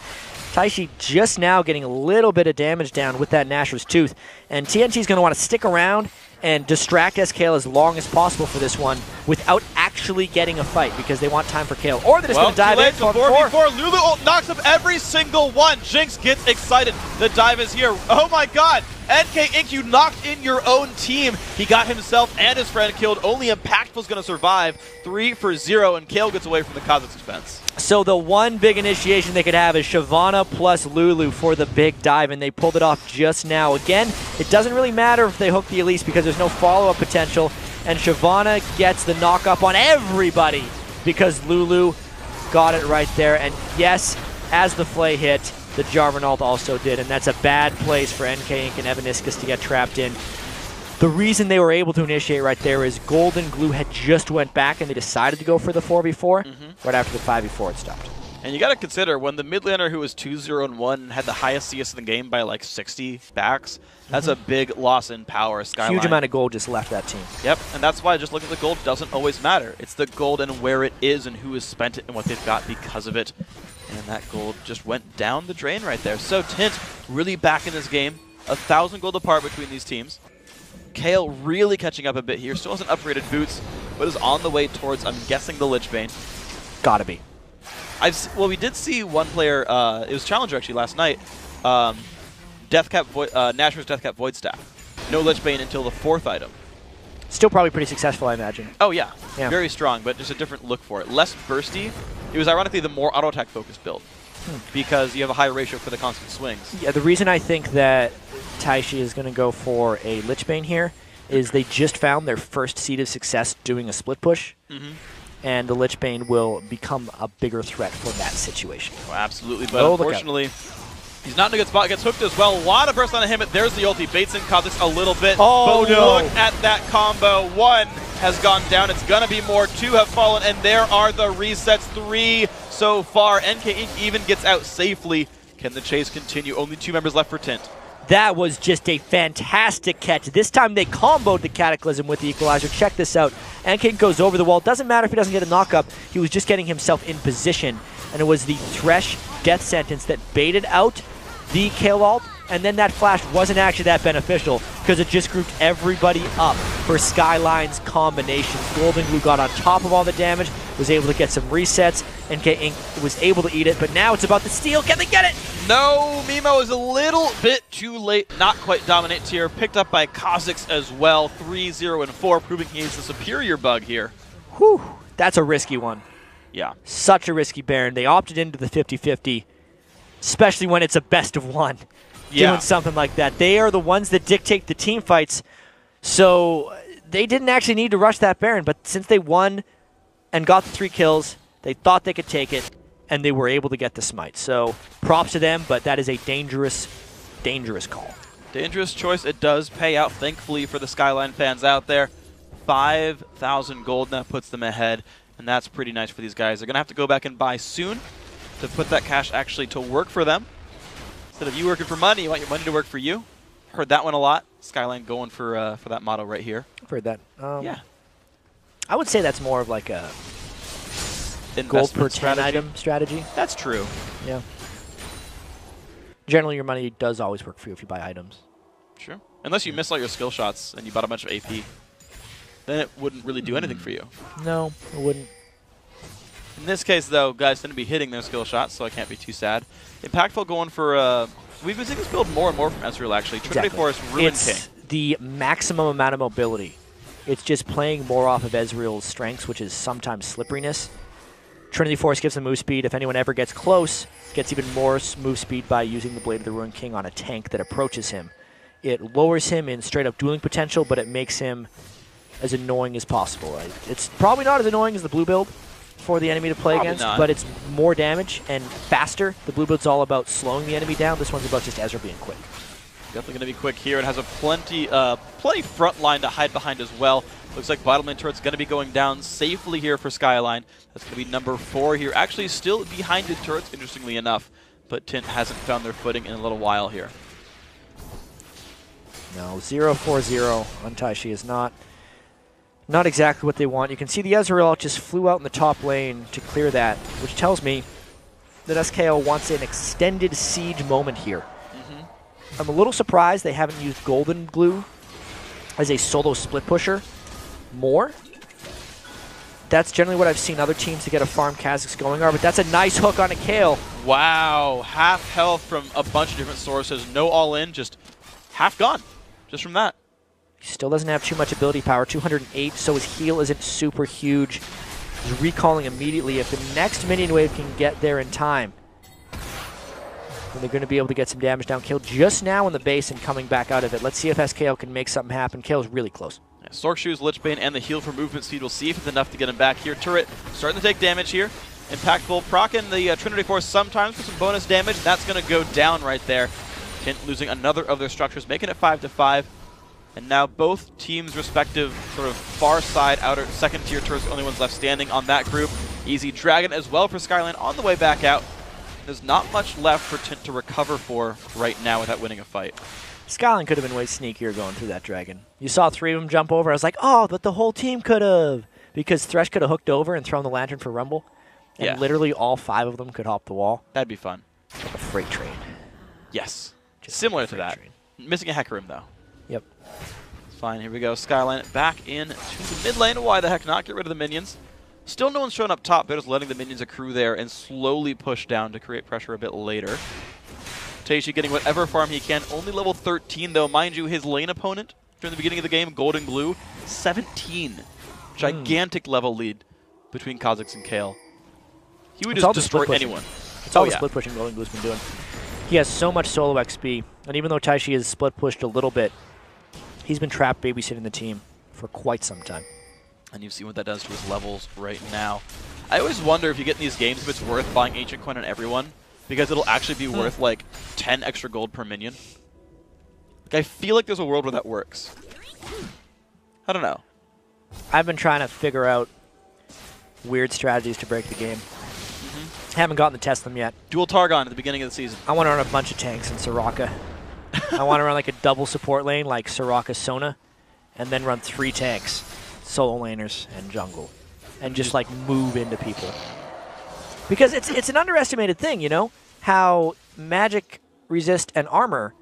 Taishi just now getting a little bit of damage down with that Nashor's Tooth, and TNT's going to want to stick around and distract SKL as long as possible for this one without actually getting a fight because they want time for Kale. Or they're just going to dive in. 4v4. Lulu ult knocks up every single one. Jinx gets excited. The dive is here. Oh my god. NK Inc., you knocked in your own team. He got himself and his friend killed. Only Impactful's going to survive. 3 for 0, and Kale gets away from the Kha'Zix defense. So the one big initiation they could have is Shyvana plus Lulu for the big dive, and they pulled it off just now. Again, it doesn't really matter if they hook the Elise because there's no follow-up potential, and Shyvana gets the knock-up on everybody because Lulu got it right there. And yes, as the Flay hit, the Jarvan ult also did, and that's a bad place for NK Inc. and Evaniscus to get trapped in. The reason they were able to initiate right there is Golden Glue had just went back and they decided to go for the 4v4. Right after the 5v4 it stopped. And you got to consider, when the mid laner who was 2-0-1 had the highest CS in the game by like 60 backs, that's a big loss in power. Skyline. Huge amount of gold just left that team. Yep, and that's why just looking at the gold doesn't always matter. It's the gold and where it is and who has spent it and what they've got because of it. And that gold just went down the drain right there. So TINT really back in this game. 1,000 gold apart between these teams. Kale really catching up a bit here. Still hasn't upgraded boots, but is on the way towards, I'm guessing, the Lichbane. Gotta be. Well, we did see one player, it was Challenger actually last night, Nashor's Deathcap Void Staff. No Lichbane until the 4th item. Still probably pretty successful, I imagine. Oh yeah, very strong, but just a different look for it. Less bursty. It was ironically the more auto attack focused build because you have a higher ratio for the constant swings. Yeah, the reason I think that Taishi is going to go for a Lichbane here is they just found their first seed of success doing a split push, and the Lichbane will become a bigger threat for that situation. Oh, absolutely, but unfortunately, he's not in a good spot. Gets hooked as well. A lot of burst on him. There's the ulti. Baits in Kha'Zix a little bit. Oh, but no. Look at that combo. 1 has gone down. It's going to be more. 2 have fallen, and there are the resets. 3 so far. NK Inc. even gets out safely. Can the chase continue? Only 2 members left for TINT. That was just a fantastic catch. This time they comboed the Cataclysm with the Equalizer. Check this out. Anking goes over the wall. Doesn't matter if he doesn't get a knock-up. He was just getting himself in position. And it was the Thresh Death Sentence that baited out the Kale ult. And then that flash wasn't actually that beneficial because it just grouped everybody up for Skyline's combination. Golden Glue got on top of all the damage, was able to get some resets, and was able to eat it. But now it's about the steal. Can they get it? No, Mimo is a little bit too late. Not quite dominant tier. Picked up by Kha'Zix as well. 3, 0, and 4, proving he's the superior bug here. Whew, that's a risky one. Yeah. Such a risky Baron. They opted into the 50-50, especially when it's a best of one. Doing something like that. They are the ones that dictate the team fights, so they didn't actually need to rush that Baron, but since they won and got the 3 kills, they thought they could take it, and they were able to get the smite. So props to them, but that is a dangerous, dangerous call. Dangerous choice. It does pay out, thankfully, for the Skyline fans out there. 5,000 gold now puts them ahead, and that's pretty nice for these guys. They're going to have to go back and buy soon to put that cash actually to work for them. Instead of you working for money, you want your money to work for you. Heard that one a lot. Skyline going for that motto right here. I've heard that. Yeah. I would say that's more of like a gold per 10 item strategy. That's true. Yeah. Generally, your money does always work for you if you buy items. Sure. Unless you miss all your skill shots and you bought a bunch of AP. Then it wouldn't really do anything for you. No, it wouldn't. In this case, though, guys tend to be hitting their skill shots, so I can't be too sad. Impactful going for, we've been seeing this build more and more from Ezreal, actually. Trinity Force, Ruin King. It's the maximum amount of mobility. It's just playing more off of Ezreal's strengths, which is sometimes slipperiness. Trinity Force gives them move speed. If anyone ever gets close, gets even more move speed by using the Blade of the Ruin King on a tank that approaches him. It lowers him in straight-up dueling potential, but it makes him as annoying as possible. Right? It's probably not as annoying as the blue build for the enemy to play against, but it's more damage and faster. The blue build's all about slowing the enemy down. This one's about just Ezreal being quick. Definitely going to be quick here. It has a plenty front line to hide behind as well. Looks like bottom lane turret's going to be going down safely here for Skyline. That's going to be number 4 here. Actually still behind the turrets, interestingly enough, but TINT hasn't found their footing in a little while here. No, 0-4-0 on Taishi is not exactly what they want. You can see the Ezreal just flew out in the top lane to clear that, which tells me that SKL wants an extended siege moment here. I'm a little surprised they haven't used Golden Glue as a solo split pusher more. That's generally what I've seen other teams to get a farm Kha'Zix going are, but that's a nice hook on a Kale. Wow, half health from a bunch of different sources. No all-in, just half gone, just from that. He still doesn't have too much ability power, 208, so his heal isn't super huge. He's recalling immediately. If the next minion wave can get there in time, then they're going to be able to get some damage down. Kill just now in the base and coming back out of it. Let's see if SKL can make something happen. Kale's really close. Yeah, Sork Shoes, Lichbane, and the heal for movement speed. We'll see if it's enough to get him back here. Turret starting to take damage here. Impactful, proccing the Trinity Force sometimes for some bonus damage. That's going to go down right there. TINT losing another of their structures, making it 5-5. And now both teams' respective sort of far side, outer second tier turrets, the only ones left standing on that group. Easy Dragon as well for Skyline on the way back out. There's not much left for TINT to recover for right now without winning a fight. Skyline could have been way sneakier going through that Dragon. You saw 3 of them jump over. I was like, oh, but the whole team could have. Because Thresh could have hooked over and thrown the Lantern for Rumble. And literally all 5 of them could hop the wall. That'd be fun. Like a freight train. Yes. Just similar to that. Train. Missing a Hecarim, though. Yep. Fine, here we go. Skyline back in to the mid lane. Why the heck not? Get rid of the minions. Still no one's showing up top. They're just letting the minions accrue there and slowly push down to create pressure a bit later. Taishi getting whatever farm he can. Only level 13, though. Mind you, his lane opponent during the beginning of the game, Golden Glue, 17. Gigantic level lead between Kha'Zix and Kale. He would just destroy anyone. It's all the split pushing Golden Glue's been doing. He has so much solo XP, and even though Taishi has split pushed a little bit, he's been trapped babysitting the team for quite some time. And you've seen what that does to his levels right now. I always wonder if you get in these games if it's worth buying Ancient Coin on everyone, because it'll actually be worth like 10 extra gold per minion. Like, I feel like there's a world where that works. I don't know. I've been trying to figure out weird strategies to break the game. Haven't gotten to test them yet. Dual Targon at the beginning of the season. I want to run a bunch of tanks in Soraka. I want to run like a double support lane like Soraka Sona, and then run 3 tanks, solo laners, and jungle, and just like move into people. Because it's an underestimated thing, you know, how magic, resist, and armor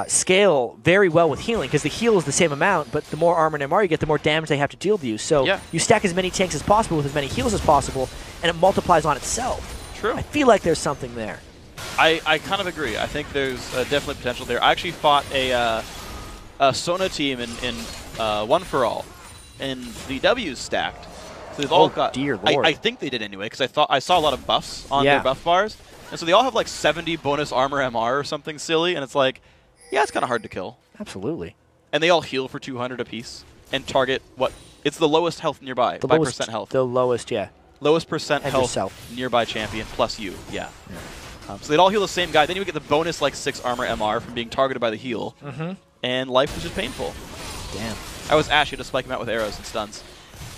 scale very well with healing, because the heal is the same amount, but the more armor and MR you get, the more damage they have to deal to you. So you stack as many tanks as possible with as many heals as possible, and it multiplies on itself. True. I feel like there's something there. I kind of agree. I think there's definitely potential there. I actually fought a Sona team in One For All, and the W's stacked. So they've all got. Dear Lord. I think they did anyway, because I saw a lot of buffs on their buff bars, and so they all have like 70 bonus armor MR or something silly, and it's like, yeah, it's kind of hard to kill. Absolutely. And they all heal for 200 apiece and target what? It's the lowest health nearby The by lowest, percent health. The lowest, yeah. Lowest percent And health yourself. nearby champion plus you, yeah. So they'd all heal the same guy. Then you would get the bonus like 6 armor MR from being targeted by the heal. And life was just painful. Damn. I was Ash, you had to spike him out with arrows and stuns.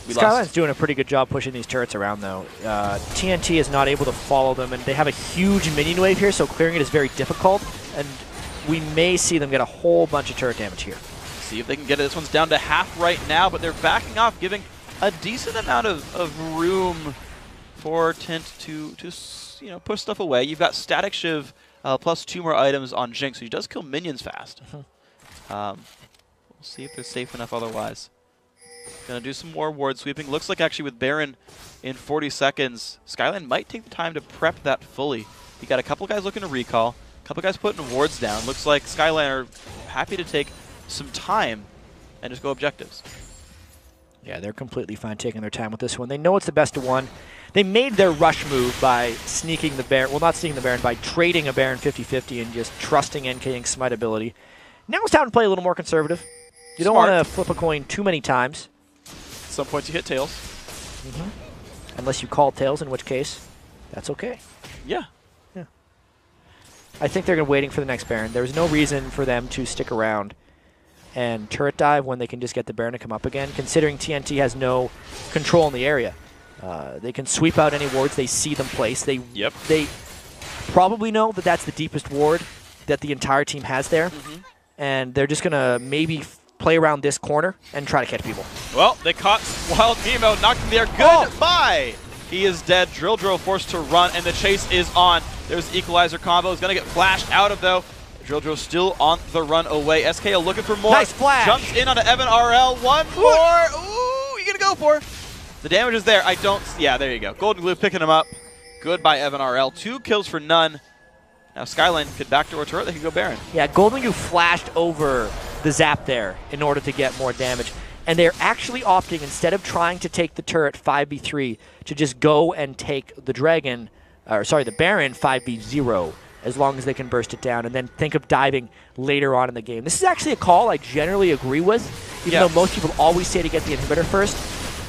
Skyline's doing a pretty good job pushing these turrets around, though. TNT is not able to follow them, and they have a huge minion wave here, so clearing it is very difficult, and we may see them get a whole bunch of turret damage here. See if they can get it. This one's down to half right now, but they're backing off, giving a decent amount of room for Tint to push stuff away. You've got Static Shiv plus 2 more items on Jinx, so he does kill minions fast. We'll see if they're safe enough otherwise. Gonna do some more ward sweeping. Looks like actually with Baron in 40 seconds, Skyline might take the time to prep that fully. You got a couple guys looking to recall, a couple guys putting wards down. Looks like Skyline are happy to take some time and just go objectives. Yeah, they're completely fine taking their time with this one. They know it's the best of one. They made their rush move by sneaking the Baron, well, not sneaking the Baron, by trading a Baron 50-50 and just trusting NKing Smite ability. Now it's time to play a little more conservative. You don't want to flip a coin too many times. At some points you hit tails. Unless you call tails, in which case, that's okay. Yeah. I think they're waiting for the next Baron. There's no reason for them to stick around and turret dive when they can just get the Baron to come up again, considering TNT has no control in the area. They can sweep out any wards they see them place. They probably know that that's the deepest ward that the entire team has there, and they're just going to maybe play around this corner and try to catch people. Well, they caught Wild Nemo, knocked him there. Goodbye! He is dead. Drill forced to run, and the chase is on. There's the equalizer combo. He's going to get flashed out of, though. Drill still on the run away. SKL looking for more. Nice flash. Jumps in onto Evan RL. One more. Ooh, you going to go for? The damage is there. Yeah, there you go. Golden Glue picking him up. Good by Evan RL. 2 kills for none. Now Skyline could backdoor turret. They can go Baron. Yeah, Golden Glue flashed over the zap there in order to get more damage. And they're actually opting, instead of trying to take the turret 5v3, to just go and take the Dragon, the Baron 5v0, as long as they can burst it down, and then think of diving later on in the game. This is actually a call I generally agree with, even though most people always say to get the inhibitor first.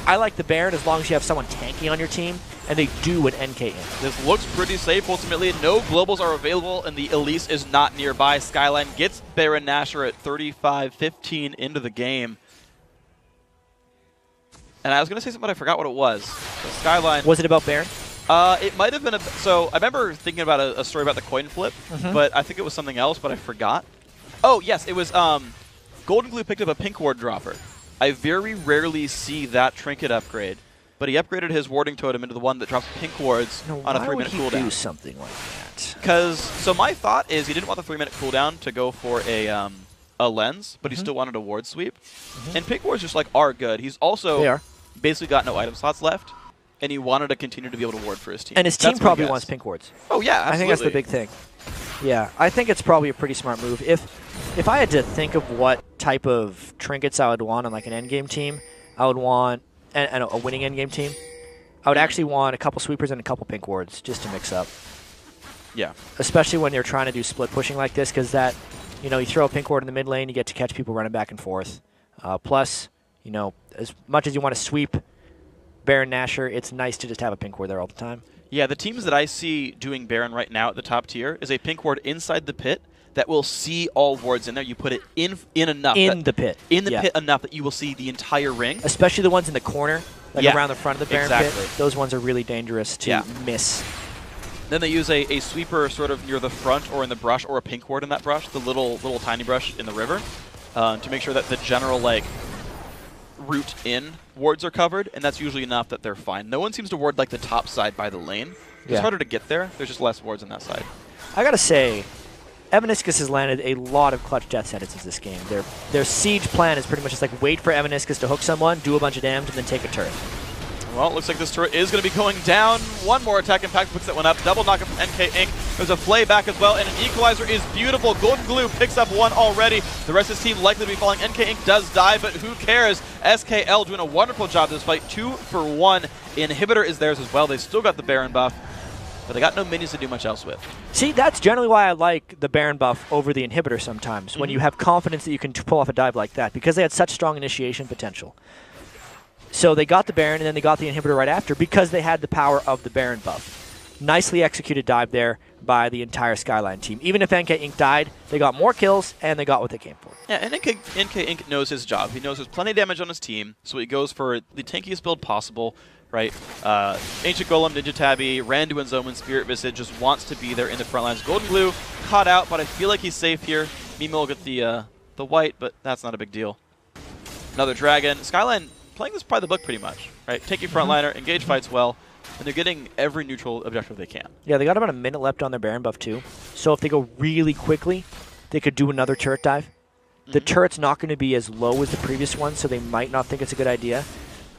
I like the Baron as long as you have someone tanky on your team, and they do an NK in. This looks pretty safe. Ultimately, no globals are available, and the Elise is not nearby. Skyline gets Baron Nashor at 35-15 into the game. And I was going to say something, but I forgot what it was. So Skyline. Was it about Baron? It might have been so I remember thinking about a story about the coin flip, but I think it was something else, but I forgot. Oh, yes, it was Golden Glue picked up a pink ward dropper. I very rarely see that trinket upgrade, but he upgraded his warding totem into the one that drops pink wards on a 3-minute cooldown. Why would he do something like that? Because, so my thought is he didn't want the 3-minute cooldown to go for a lens, but he still wanted a ward sweep. And pink wards just are good. He's also basically got no item slots left, and he wanted to continue to be able to ward for his team. And his team probably wants pink wards. Oh yeah, absolutely. I think that's the big thing. Yeah, I think it's probably a pretty smart move. If I had to think of what type of trinkets I would want on like an endgame team, I would want and a winning endgame team. I would actually want a couple sweepers and a couple pink wards just to mix up. Yeah. Especially when you're trying to do split pushing like this, because that, you throw a pink ward in the mid lane, you get to catch people running back and forth. Plus, as much as you want to sweep Baron Nashor, it's nice to just have a pink ward there all the time. Yeah, the teams that I see doing Baron right now at the top tier is a pink ward inside the pit that will see all wards in there. You put it in enough. In the pit enough that you will see the entire ring. Especially the ones in the corner, around the front of the Baron pit. Those ones are really dangerous to miss. Then they use a sweeper sort of near the front or in the brush, or a pink ward in that brush, the little tiny brush in the river, to make sure that the general like route in wards are covered, and that's usually enough that they're fine. No one seems to ward like the top side by the lane. It's harder to get there. There's just less wards on that side. I gotta say, Evaniscus has landed a lot of clutch death sentences this game. Their siege plan is pretty much just like wait for Evaniscus to hook someone, do a bunch of damage, and then take a turret. Well, it looks like this turret is going to be going down. One more attack impact picks that one up. Double knock from NK Inc. There's a flay back as well, and an equalizer is beautiful. Golden Glue picks up one already. The rest of his team likely to be falling. NK Inc. does die, but who cares? SKL doing a wonderful job this fight. 2 for 1. Inhibitor is theirs as well. They still got the Baron buff, but they got no minions to do much else with. See, that's generally why I like the Baron buff over the Inhibitor sometimes, when you have confidence that you can pull off a dive like that, because they had such strong initiation potential. So they got the Baron, and then they got the Inhibitor right after because they had the power of the Baron buff. Nicely executed dive there by the entire Skyline team. Even if NK Inc. died, they got more kills, and they got what they came for. Yeah, and NK Inc. knows his job. He knows there's plenty of damage on his team, so he goes for the tankiest build possible, right? Ancient Golem, Ninja Tabby, Randuin Zoman, Spirit Visage just wants to be there in the front lines. Golden Glue caught out, but I feel like he's safe here. Mimo will get the white, but that's not a big deal. Another Dragon. Skyline playing this by the book pretty much, right? Take your frontliner, engage fights well, and they're getting every neutral objective they can. Yeah, they got about a minute left on their Baron buff too. So if they go really quickly, they could do another turret dive. The turret's not going to be as low as the previous one, so they might not think it's a good idea.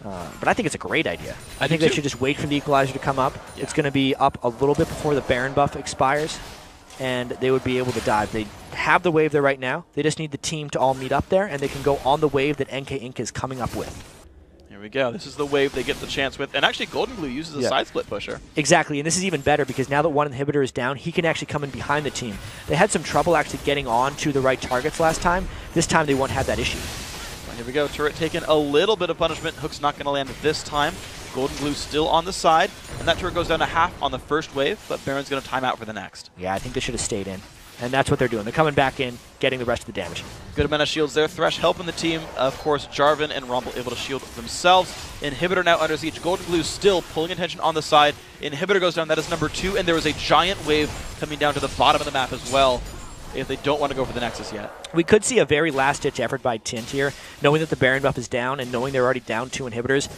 But I think it's a great idea. I think they should just wait for the equalizer to come up. Yeah. It's going to be up a little bit before the Baron buff expires, and they would be able to dive. They have the wave there right now. They just need the team to all meet up there, and they can go on the wave that NK Inc. is coming up with. Here we go. This is the wave they get the chance with. And actually, Golden Glue uses a side split pusher. Exactly, and this is even better because now that one inhibitor is down, he can actually come in behind the team. They had some trouble actually getting on to the right targets last time. This time they won't have that issue. Well, here we go. Turret taking a little bit of punishment. Hook's not going to land this time. Golden Glue still on the side. And that turret goes down to half on the first wave, but Baron's going to time out for the next. Yeah, I think they should have stayed in. And that's what they're doing. They're coming back in, getting the rest of the damage. Good amount of shields there. Thresh helping the team. Of course, Jarvan and Rumble able to shield themselves. Inhibitor now under siege. Golden Glue still pulling attention on the side. Inhibitor goes down. That is number 2. And there is a giant wave coming down to the bottom of the map as well, if they don't want to go for the Nexus yet. We could see a very last-ditch effort by TINT here, knowing that the Baron buff is down and knowing they're already down 2 inhibitors.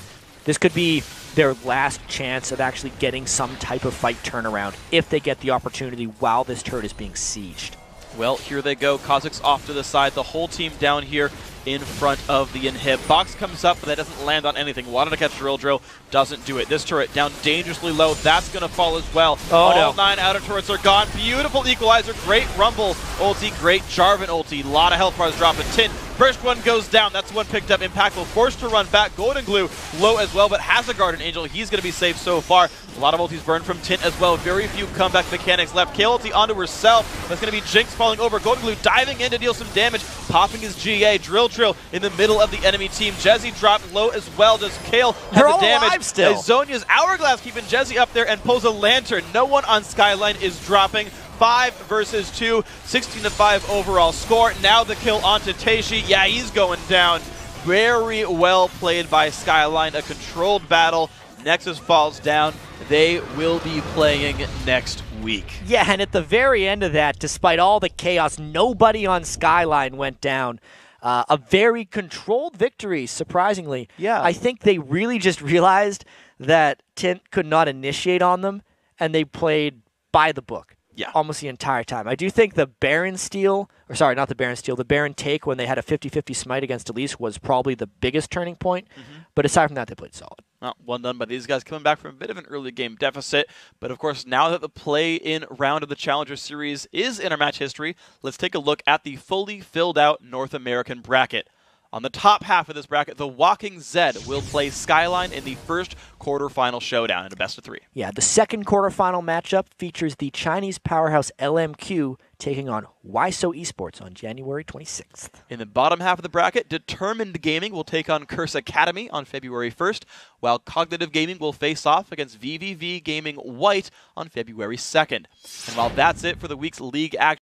This could be their last chance of actually getting some type of fight turnaround if they get the opportunity while this turret is being sieged. Well, here they go. Kha'Zix's off to the side. The whole team down here in front of the inhib. Box comes up, but that doesn't land on anything. Wanted to catch Drill, doesn't do it. This turret down dangerously low. That's going to fall as well. All 9 outer turrets are gone. Beautiful equalizer. Great Rumble ulti. Great Jarvan ulti. A lot of health bars dropping. TINT. First one goes down. That's one picked up. Impactful. Forced to run back. Golden Glue low as well, but has a Guardian Angel. He's going to be safe so far. A lot of ultis burned from TINT as well. Very few comeback mechanics left. Kayle ulti onto herself. That's going to be Jinx falling over. Golden Glue diving in to deal some damage. Popping his GA. Drill in the middle of the enemy team. Jezzy dropped low as well. Does Kayle have the damage? Still. Zhonya's Hourglass keeping Jezzy up there and pulls a Lantern. No one on Skyline is dropping. 5 versus 2, 16-5 overall score. Now the kill onto Teishi. Yeah, he's going down. Very well played by Skyline. A controlled battle. Nexus falls down. They will be playing next week. Yeah, and at the very end of that, despite all the chaos, nobody on Skyline went down. A very controlled victory, surprisingly. Yeah. I think they really just realized that TINT could not initiate on them, and they played by the book. Yeah. Almost the entire time. I do think the Baron steal, or sorry, not the Baron steal, the Baron take when they had a 50-50 smite against Elise was probably the biggest turning point. But aside from that, they played solid. Well, well done by these guys coming back from a bit of an early game deficit. But of course, now that the play-in round of the Challenger Series is in our match history, let's take a look at the fully filled out North American bracket. On the top half of this bracket, the Walking Zed will play Skyline in the first quarterfinal showdown in a best-of-3. Yeah, the second quarterfinal matchup features the Chinese powerhouse LMQ taking on Waiso Esports on January 26th. In the bottom half of the bracket, Determined Gaming will take on Curse Academy on February 1st, while Cognitive Gaming will face off against VVV Gaming White on February 2nd. And while that's it for the week's league action,